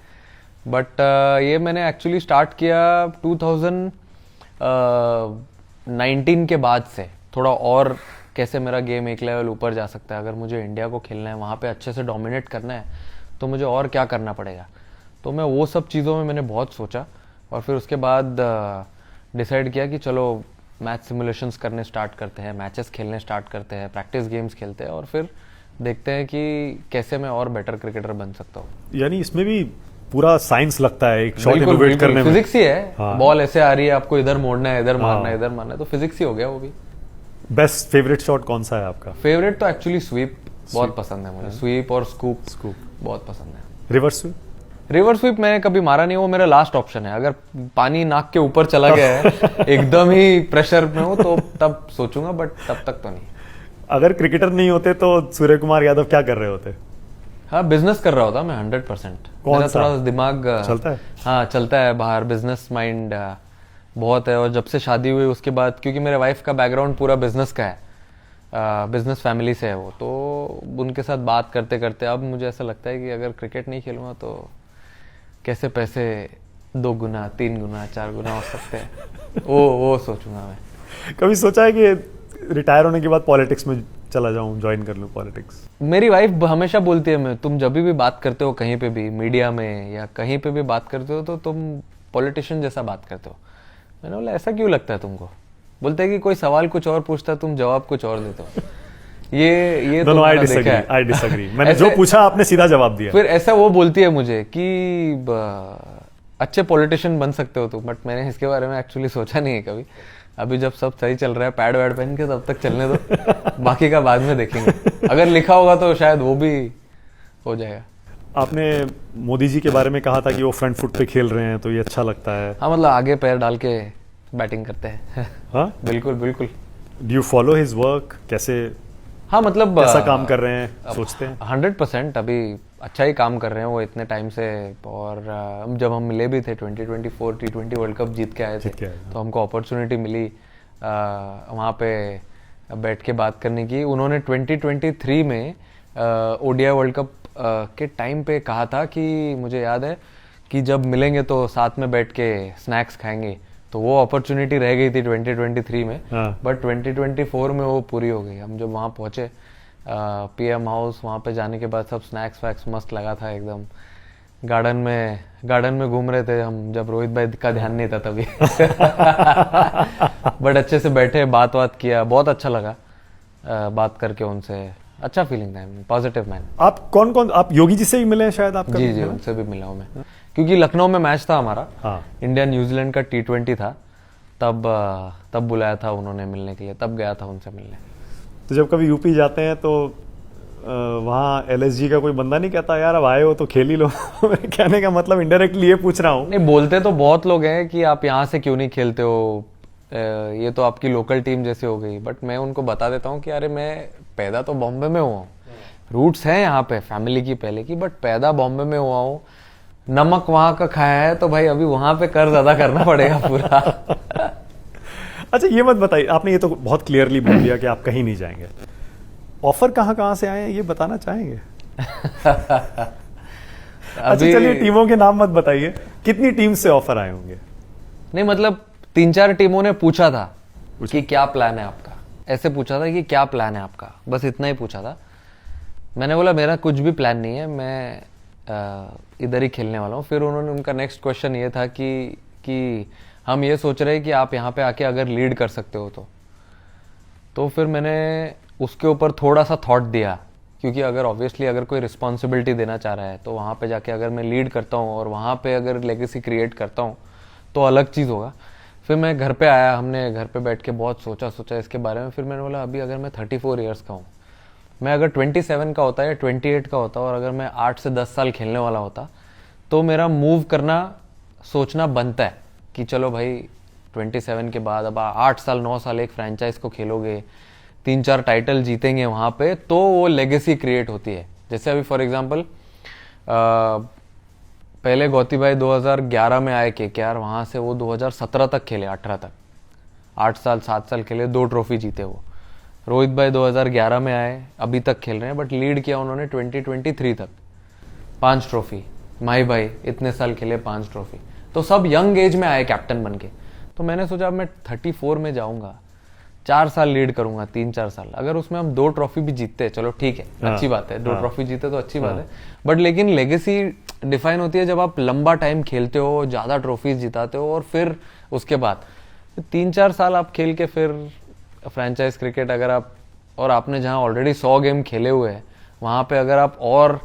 बट ये मैंने एक्चुअली स्टार्ट किया 2019 के बाद से, थोड़ा और कैसे मेरा गेम एक लेवल ऊपर जा सकता है। अगर मुझे इंडिया को खेलना है, वहाँ पे अच्छे से डोमिनेट करना है, तो मुझे और क्या करना पड़ेगा। तो मैं वो सब चीज़ों में मैंने बहुत सोचा, और फिर उसके बाद डिसाइड किया कि चलो मैच सिमुलेशंस करने स्टार्ट करते हैं, मैचेस खेलने स्टार्ट करते हैं, प्रैक्टिस गेम्स खेलते हैं, और फिर देखते हैं कि कैसे मैं और बेटर क्रिकेटर बन सकता हूँ। यानी इसमें भी पूरा साइंस लगता है एक शॉट इनोवेट करने में। फिजिक्स ही है। हाँ। बॉल ऐसे आ रही है, आपको इधर मोड़ना है, इधर मारना है, इधर मारना है, तो फिजिक्स ही हो गया वो भी। बेस्ट फेवरेट शॉट कौन सा है आपका? फेवरेट तो एक्चुअली स्वीप बहुत पसंद है मुझे। स्वीप और स्कूप बहुत पसंद है। Reverse sweep? रिवर्स स्वीप मैंने कभी मारा नहीं, वो मेरा लास्ट ऑप्शन है। अगर पानी नाक के ऊपर चला गया है, एकदम ही प्रेशर में हो, तो तब सोचूंगा, बट तब तक तो नहीं। अगर क्रिकेटर नहीं होते तो सूर्य कुमार यादव क्या कर रहे होते? हाँ, बिजनेस कर रहा होता मैं 100%। कौन सा? थोड़ा दिमाग चलता है? हाँ, चलता है बाहर, बिजनेस माइंड बहुत है। और जब से शादी हुई उसके बाद, क्योंकि मेरे वाइफ का बैकग्राउंड पूरा बिजनेस का है, बिजनेस फैमिली से है वो, तो उनके साथ बात करते करते अब मुझे ऐसा लगता है कि अगर क्रिकेट नहीं खेलूंगा तो कैसे पैसे 2 गुना 3 गुना 4 गुना हो सकते हैं, वो सोचूंगा मैं। कभी सोचा है कि रिटायर होने के बाद पॉलिटिक्स में चला जाऊं, ज्वाइन कर लूं पॉलिटिक्स? मेरी वाइफ हमेशा बोलती है, मैं तुम जब भी बात करते हो कहीं पे भी, मीडिया में या कहीं पे भी बात करते हो, तो तुम पॉलिटिशियन जैसा बात करते हो। मैंने बोला ऐसा क्यों लगता है तुमको? बोलते हैं कि कोई सवाल कुछ और पूछता है, तुम जवाब कुछ और देते हो। ये दोनों आई डिसएग्री। मैंने जो पूछा आपने सीधा जवाब दिया। फिर ऐसा वो बोलती है मुझे कि अच्छे पॉलिटिशियन बन सकते हो तुम, बट मैंने इसके बारे में एक्चुअली सोचा नहीं है कभी। अभी जब सब सही चल रहा है, पैड वैड पहन के तब तक चलने दो, बाकी का बाद में देखेंगे। अगर लिखा होगा तो शायद वो भी हो जाएगा। आपने मोदी जी के बारे में कहा था कि वो फ्रंट फुट पे खेल रहे हैं, तो ये अच्छा लगता है? हाँ, मतलब आगे पैर डाल के बैटिंग करते हैं। हाँ, बिल्कुल बिल्कुल। Do you follow his work? कैसे, हाँ मतलब कैसा काम कर रहे हैं, सोचते हैं? 100% अभी अच्छा ही काम कर रहे हैं वो इतने टाइम से। और जब हम मिले भी थे 2024 T20 वर्ल्ड कप जीत के आए थे, तो हमको अपॉर्चुनिटी मिली वहाँ पे बैठ के बात करने की। उन्होंने 2023 में ओडीआई वर्ल्ड कप के टाइम पे कहा था कि मुझे याद है कि जब मिलेंगे तो साथ में बैठ के स्नैक्स खाएंगे, तो वो अपॉर्चुनिटी रह गई थी 2023 में। बट 2024 में वो पूरी हो गई। हम जब वहाँ पहुँचे पीएम हाउस, वहाँ पे जाने के बाद सब स्नैक्स वैक्स मस्त लगा था एकदम। गार्डन में घूम रहे थे हम, जब रोहित भाई का ध्यान नहीं था तभी। बट अच्छे से बैठे, बात किया, बहुत अच्छा लगा बात करके उनसे। अच्छा फीलिंग था, पॉजिटिव मैन। आप कौन आप योगी जी से ही मिले हैं शायद? आपका जी, उनसे भी मिला हूँ मैं, क्योंकि लखनऊ में मैच था हमारा। हाँ। इंडिया न्यूजीलैंड का T20 था, तब बुलाया था उन्होंने मिलने के लिए, तब गया था उनसे मिलने। तो जब कभी यूपी जाते हैं तो वहाँ LSG का कोई बंदा नहीं कहता यार अब आए हो तो खेल ही लो? कहने का मतलब इनडायरेक्टली ये पूछ रहा हूँ। नहीं, बोलते तो बहुत लोग हैं कि आप यहाँ से क्यों नहीं खेलते हो, ये तो आपकी लोकल टीम जैसी हो गई। बट मैं उनको बता देता हूँ कि अरे मैं पैदा तो बॉम्बे में हुआ हूँ, रूट्स हैं यहाँ पे फैमिली की पहले की, बट पैदा बॉम्बे में हुआ हूँ, नमक वहां का खाया है, तो भाई अभी वहां पे कर्ज अदा करना पड़ेगा पूरा। अच्छा, ये मत बताइए, आपने ये तो बहुत क्लियरली बोल दिया कि आप कहीं नहीं जाएंगे। ऑफर कहाँ से आए हैं ये बताना चाहेंगे? अच्छा चलिए, टीमों के नाम मत बताइए, कितनी टीम से ऑफर आए होंगे? नहीं मतलब 3-4 टीमों ने पूछा था कि क्या प्लान है आपका, ऐसे पूछा था कि क्या प्लान है आपका, बस इतना ही पूछा था। मैंने बोला मेरा कुछ भी प्लान नहीं है, मैं इधर ही खेलने वाला हूँ। फिर उन्होंने, उनका नेक्स्ट क्वेश्चन ये था कि हम ये सोच रहे हैं कि आप यहाँ पे आके अगर लीड कर सकते हो तो फिर मैंने उसके ऊपर थोड़ा सा थॉट दिया, क्योंकि अगर ऑब्वियसली अगर कोई रिस्पॉन्सिबिलिटी देना चाह रहा है तो वहाँ पे जाके अगर मैं लीड करता हूँ और वहाँ पे अगर लेगेसी क्रिएट करता हूँ तो अलग चीज़ होगा। फिर मैं घर पे आया, हमने घर पे बैठ के बहुत सोचा इसके बारे में। फिर मैंने बोला अभी अगर मैं 34 ईयर्स का हूँ, मैं अगर 27 का होता या 28 का होता और अगर मैं 8 से 10 साल खेलने वाला होता, तो मेरा मूव करना सोचना बनता है कि चलो भाई 27 के बाद अब 8 साल 9 साल एक फ्रेंचाइज को खेलोगे, 3-4 टाइटल जीतेंगे वहाँ पे, तो वो लेगेसी क्रिएट होती है। जैसे अभी फॉर एग्जांपल पहले गौती भाई 2011 में आए KKR, वहाँ से वो 2017 तक खेले, 18 तक 8 साल 7 साल खेले, 2 ट्रॉफी जीते वो। रोहित भाई 2011 में आए, अभी तक खेल रहे हैं, बट लीड किया उन्होंने 2023 तक, 5 ट्रॉफी। माही भाई इतने साल खेले, 5 ट्रॉफी। तो सब यंग एज में आए कैप्टन बन के। तो मैंने सोचा अब मैं 34 में जाऊंगा, 4 साल लीड करूंगा, 3-4 साल, अगर उसमें हम 2 ट्रॉफी भी जीतते, चलो ठीक है, अच्छी बात है, 2 ट्रॉफी जीते तो अच्छी बात है। बट लेकिन लेगेसी डिफाइन होती है जब आप लंबा टाइम खेलते हो, ज्यादा ट्रॉफीज जिताते हो, और फिर उसके बाद 3-4 साल आप खेल के फिर फ्रेंचाइज क्रिकेट अगर आप, और आपने जहां ऑलरेडी 100 गेम खेले हुए हैं, वहां पे अगर आप और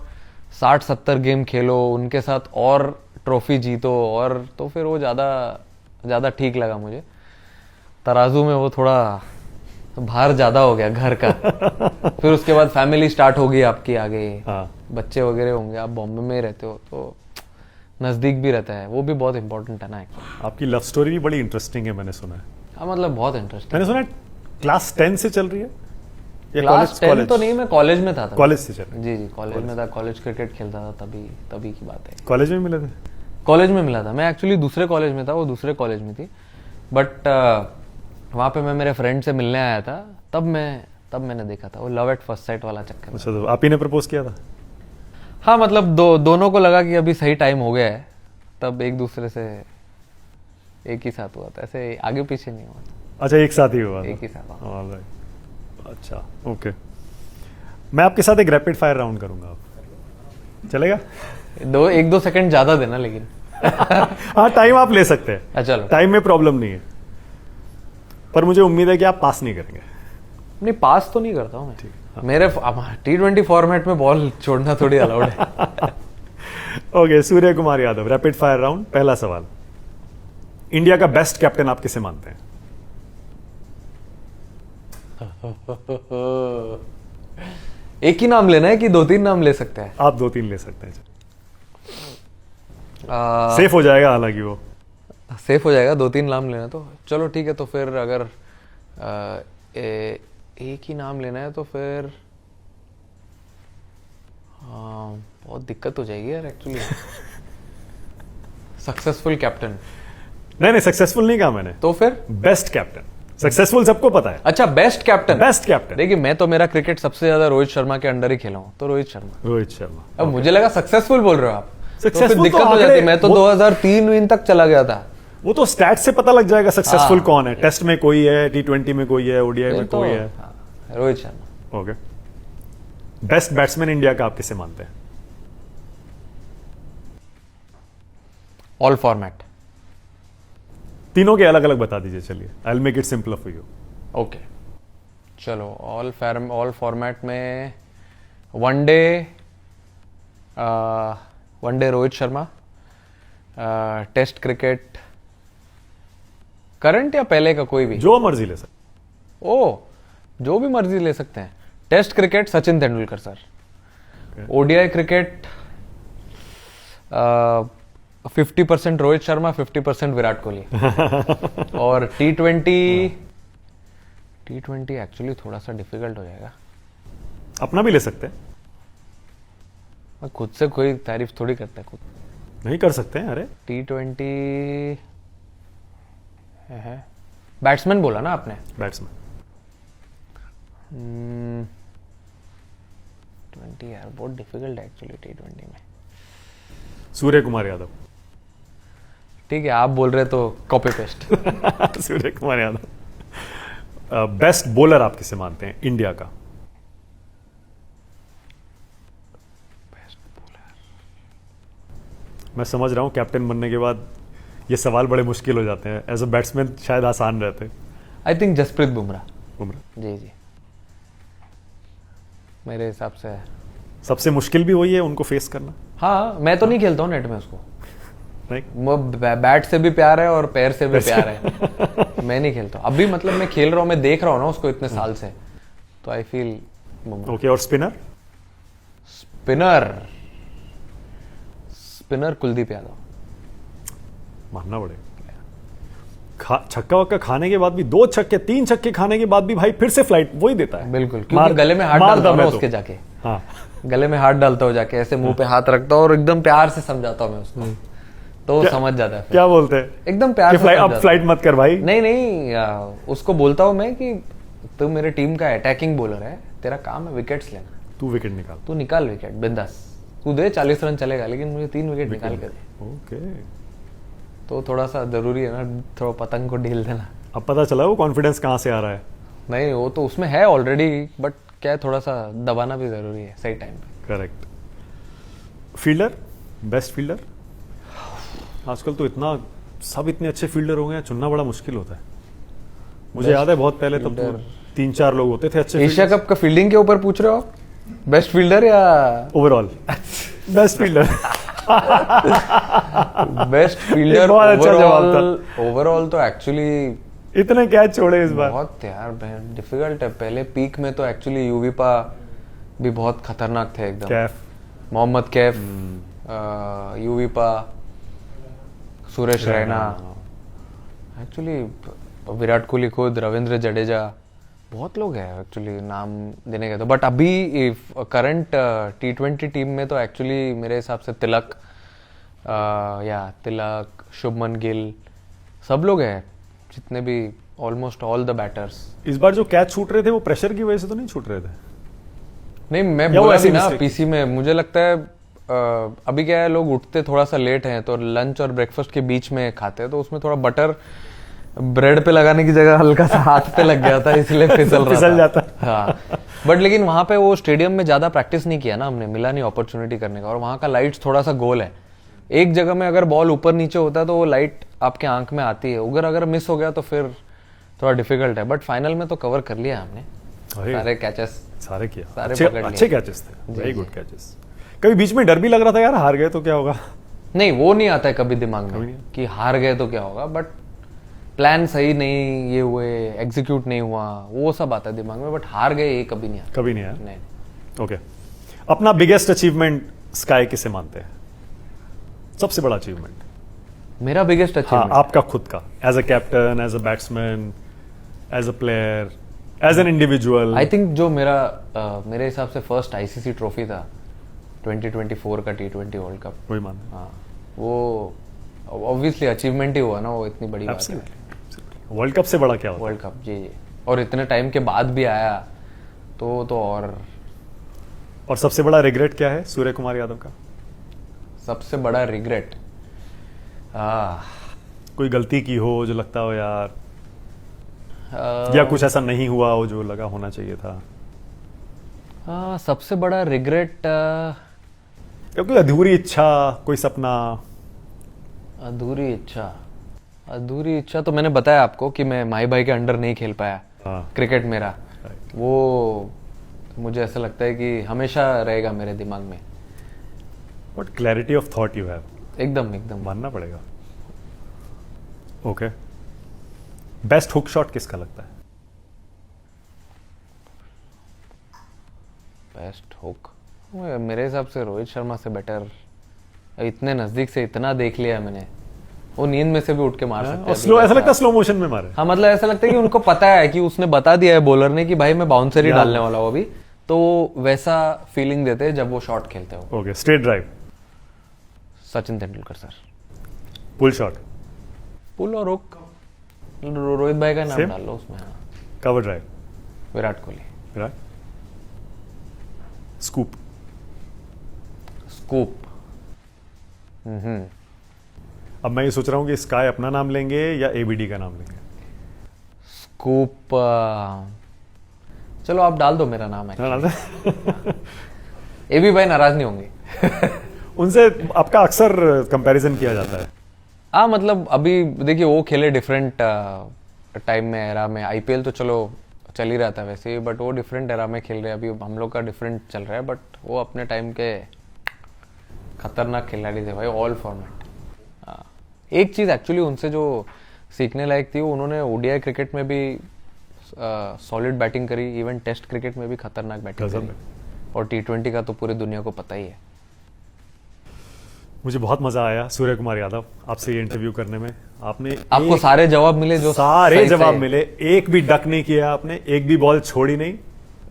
60-70 गेम खेलो, उनके साथ और ट्रॉफी जीतो, और तो फिर वो ज़्यादा ठीक लगा मुझे। तराजू में वो थोड़ा भार ज़्यादा हो गया घर का। फिर उसके बाद फैमिली स्टार्ट होगी आपकी आगे, बच्चे वगैरह होंगे, आप बॉम्बे में रहते हो तो नज़दीक भी रहता है, वो भी बहुत इंपॉर्टेंट है ना। आपकी लव स्टोरी भी बड़ी इंटरेस्टिंग है, मैंने सुना है। हाँ मतलब बहुत इंटरेस्टिंग। मैंने सुना है क्लास 10 से चल रही है। क्लास 10 तो नहीं, मैं कॉलेज में था। कॉलेज से चल? जी जी, कॉलेज में था, कॉलेज क्रिकेट खेलता था, तभी की बात है। कॉलेज में मिले थे? कॉलेज में मिला था। मैं एक्चुअली दूसरे कॉलेज में था, वो दूसरे कॉलेज में थी, बट वहाँ पे मैं मेरे फ्रेंड से मिलने आया था, तब मैंने देखा था। वो लव एट फर्स्ट साइट वाला चक्कर। अच्छा, तो आप ही ने प्रपोज किया था? हाँ, मतलब दोनों को लगा कि अभी सही टाइम हो गया है, तब एक दूसरे से एक ही साथ हुआ था, ऐसे आगे पीछे नहीं हुआ था। अच्छा, एक साथ ही हुआ था? एक ही साथ। ऑलराइट, अच्छा, ओके। मैं आपके साथ एक रैपिड फायर राउंड करूंगा, आप चलेगा? 1-2 सेकंड ज्यादा देना लेकिन। हाँ, टाइम आप ले सकते हैं। चलो, टाइम में प्रॉब्लम नहीं है, पर मुझे उम्मीद है कि आप पास नहीं करेंगे। नहीं, पास तो नहीं करता हूँ मैं। ठीक, हाँ। मेरे T20 फॉर्मेट में बॉल छोड़ना थोड़ी अलाउड है। Okay, Surya Kumar Yadav, rapid fire round. पहला सवाल, इंडिया का बेस्ट कैप्टन आप किसे मानते हैं? एक ही नाम लेना है कि 2-3 नाम ले सकते हैं? आप 2-3 ले सकते हैं। सेफ हो जाएगा, हालांकि वो सेफ हो जाएगा 2-3 नाम लेना, तो चलो ठीक है। तो फिर अगर एक ही नाम लेना है तो फिर बहुत दिक्कत हो जाएगी यार एक्चुअली। Successful captain? नहीं, सक्सेसफुल नहीं कहा मैंने। तो फिर बेस्ट कैप्टन। सक्सेसफुल सबको पता है। अच्छा, बेस्ट कैप्टन। बेस्ट कैप्टन, देखिए, मैं तो मेरा क्रिकेट सबसे ज्यादा रोहित शर्मा के अंडर ही खेला हूं, तो रोहित शर्मा। अब मुझे लगा सक्सेसफुल बोल रहे हो आप, तो फिर दिक्कत हो जाती। मैं तो 2003 तक चला गया था। वो तो स्टैट से पता लग जाएगा सक्सेसफुल कौन है। टेस्ट में कोई है, T20 में कोई है, ODI में कोई है। Rohit Sharma. Okay. Best batsman India का आप किसे मानते हैं? All format. तीनों के अलग अलग बता दीजिए, चलिए, I will make it simpler for you. Okay, चलो, ऑल फॉर्मेट में one day Rohit Sharma, test cricket current या पहले का कोई भी? जो मर्जी ले सकते। जो भी मर्जी ले सकते हैं। Test cricket Sachin Tendulkar sir. ODI cricket 50% Rohit Sharma, 50% Virat Kohli. और T20 एक्चुअली थोड़ा सा डिफिकल्ट हो जाएगा। अपना भी ले सकते हैं। खुद से कोई तारीफ थोड़ी करता है, खुद नहीं कर सकते हैं। अरे, T20 है। बैट्समैन बोला ना आपने? बैट्समैन। 20 यार बहुत डिफिकल्ट है एक्चुअली T20 में। सूर्य कुमार यादव। ठीक है, आप बोल रहे तो कॉपी पेस्ट। सूर्य कुमार यादव। बेस्ट बॉलर आप किसे मानते हैं इंडिया का? Best bowler? मैं समझ रहा हूं कैप्टन बनने के बाद ये सवाल बड़े मुश्किल हो जाते हैं। एज अ बैट्समैन शायद आसान रहते। I think Jasprit Bumrah. बुमराह? जी, मेरे हिसाब से सबसे मुश्किल भी वही है उनको फेस करना। हाँ, मैं तो नहीं खेलता हूँ नेट में उसको। नहीं, बैट से भी प्यार है और पैर से भी प्यार है। मैं नहीं खेलता अभी, मतलब मैं खेल रहा हूँ, मैं देख रहा हूँ ना उसको इतने साल से, तो आई फील बुमराह। ओके, और स्पिनर? स्पिनर कुलदीप यादव। मानना पड़ेगा। छक्का वक्का खाने के बाद भी, 2 छक्के 3 छक्के खाने के बाद भी भाई फिर से फ्लाइट वही देता है। बिल्कुल, क्योंकि गले में हाथ डालता हूँ उसके जाके। हाँ, गले में हाथ डालता हूँ जाके, ऐसे मुंह पे हाथ रखता हूँ और एकदम प्यार से समझाता हूँ मैं उसको, तो वो समझ जाता है। क्या बोलते हैं? एकदम प्यार से। अब फ्लाइट मत कर भाई। नहीं, उसको बोलता हूँ मैं कि तू मेरे टीम का अटैकिंग बॉलर है, तेरा काम है विकेट्स लेना, तू विकेट निकाल, तू निकाल विकेट बिंदास, तू दे 40 रन चलेगा, लेकिन मुझे 3 विकेट निकाल के दे। ओके, तो थोड़ा सा जरूरी है ना, थोड़ा पतंग को ढील देना। अब पता चला वो कॉन्फिडेंस कहाँ से आ रहा है। नहीं, वो तो उसमें है ऑलरेडी, बट क्या है, थोड़ा सा दबाना भी जरूरी है सही टाइम पे। करेक्ट। Fielder, best fielder? आजकल तो इतना सब इतने अच्छे फील्डर हो गए हैं, चुनना बड़ा मुश्किल होता है। मुझे याद है बहुत पहले तब तो 3-4 लोग होते थे अच्छे। एशिया कप का फील्डिंग के ऊपर पूछ रहे हो आप? बेस्ट फील्डर या overall? Best fielder. Best fielder बहुत अच्छा जवाब था। ओवरऑल तो एक्चुअली इतने कैच छोड़े इस बार, बहुत यार डिफिकल्ट है। पहले पीक में तो एक्चुअली यूवीपा भी बहुत खतरनाक थे एकदम। कैफ, मोहम्मद कैफ, यूवीपा, सुरेश रैना, एक्चुअली विराट कोहली खुद, रविंद्र जडेजा, बहुत लोग हैं एक्चुअली नाम देने के तो, बट अभी करंट T20 टीम में तो एक्चुअली मेरे हिसाब से तिलक, शुभमन गिल, सब लोग हैं जितने भी, ऑलमोस्ट ऑल द बैटर्स। इस बार जो कैच छूट रहे थे वो प्रेशर की वजह से तो नहीं छूट रहे थे? नहीं, मैं बोला भी ना पीसी में, मुझे लगता है अभी क्या है, लोग उठते थोड़ा सा लेट हैं तो लंच और ब्रेकफास्ट के बीच में खाते हैं, तो उसमें थोड़ा बटर ब्रेड पे लगाने की जगह हल्का सा हाथ पे लग गया था, इसलिए फिसल जाता। हाँ, बट लेकिन वहां पे वो स्टेडियम में ज्यादा प्रैक्टिस नहीं किया ना हमने, मिला नहीं अपॉर्चुनिटी करने का, और वहां का लाइट्स थोड़ा सा गोल है, एक जगह में अगर बॉल ऊपर नीचे होता है तो वो लाइट आपके आंख में आती है, अगर मिस हो गया तो फिर थोड़ा डिफिकल्ट है, बट फाइनल में तो कवर कर लिया हमने, सारे कैचेस सारे किया, सारे अच्छे कैचेस थे, वेरी गुड कैचेस। कभी बीच में डर भी लग रहा था यार, हार गए तो क्या होगा? नहीं, वो नहीं आता है कभी दिमाग में कि हार गए तो क्या होगा, बट प्लान सही नहीं ये हुए, एग्जीक्यूट नहीं हुआ, वो सब आता है दिमाग में, बट हार गए ये कभी नहीं आता। कभी नहीं आया? नहीं। ओके, अपना बिगेस्ट अचीवमेंट स्काई किसे मानते हैं? सबसे बड़ा अचीवमेंट? मेरा बिगेस्ट अचीवमेंट? हाँ, आपका खुद का, as a captain, as a batsman, as a player, as an individual. I think जो मेरे हिसाब से फर्स्ट आईसीसी ट्रॉफी था 2024 का T20 वर्ल्ड कप, वही मान। हाँ, वो ऑब्वियसली अचीवमेंट ही हुआ ना, वो इतनी बड़ी बात है। वर्ल्ड कप से बड़ा क्या होता है? वर्ल्ड कप, जी, और इतने टाइम के बाद भी आया तो और सबसे बड़ा रिग्रेट क्या है सूर्य कुमार यादव का? सबसे बड़ा रिग्रेट, कोई गलती की हो जो लगता हो यार, या कुछ ऐसा नहीं हुआ हो जो लगा होना चाहिए था? सबसे बड़ा रिग्रेट, कोई अधूरी इच्छा, कोई सपना? अधूरी इच्छा तो मैंने बताया आपको कि मैं माही भाई के अंडर नहीं खेल पाया क्रिकेट मेरा, वो मुझे ऐसा लगता है कि हमेशा रहेगा मेरे दिमाग में। What clarity of thought you have? एकदम मानना पड़ेगा। ओके, बेस्ट हुक शॉट किसका लगता है? बेस्ट हुक मेरे हिसाब से रोहित शर्मा से बेटर, इतने नजदीक से इतना देख लिया मैंने, वो नींद में से भी उठ के मार सकते हैं। स्लो, ऐसा लगता है स्लो मोशन में मारे। हाँ, मतलब ऐसा लगता है कि उनको पता है कि उसने बता दिया है बॉलर ने कि भाई मैं बाउंसर ही डालने वाला हूँ अभी, तो वैसा फीलिंग देते हैं जब वो शॉट खेलते हो। Okay, straight drive? Sachin Tendulkar sir. Pull shot? Pull और हुक रोहित भाई का नाम डाल लो उसमें। हाँ, cover drive? Virat Kohli. Virat? Scoop? अब मैं ये सोच रहा हूँ कि स्काई अपना नाम लेंगे या एबीडी का नाम लेंगे? स्कूप, चलो आप डाल दो मेरा नाम है। एबी भाई नाराज नहीं होंगे? उनसे आपका अक्सर कंपैरिजन किया जाता है। हाँ, मतलब अभी देखिए वो खेले डिफरेंट टाइम में, एरा में, आईपीएल तो चलो चल ही रहा था वैसे ही, बट वो डिफरेंट एरा में खेल रहे हैं, अभी हम लोग का डिफरेंट चल रहा है, बट वो अपने टाइम के खतरनाक खिलाड़ी थे भाई, ऑल फॉर्मेट। एक चीज एक्चुअली उनसे जो सीखने लायक थी, वो उन्होंने ओडीआई क्रिकेट में भी सॉलिड बैटिंग करी, इवन टेस्ट क्रिकेट में भी खतरनाक बैटिंग करी, और T20 का तो पूरी दुनिया को पता ही है। मुझे बहुत मजा आया सूर्य कुमार यादव आपसे ये इंटरव्यू करने में। आपको सारे जवाब मिले, जो सारे जवाब मिले, एक भी डक नहीं किया आपने, एक भी बॉल छोड़ी नहीं।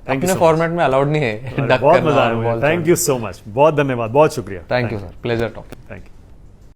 अपने फॉर्मेट में अलाउड नहीं है डक बहुत करना। मजा आया, थैंक यू सो मच, बहुत धन्यवाद, बहुत शुक्रिया। Thank you sir, pleasure talking. Thank you.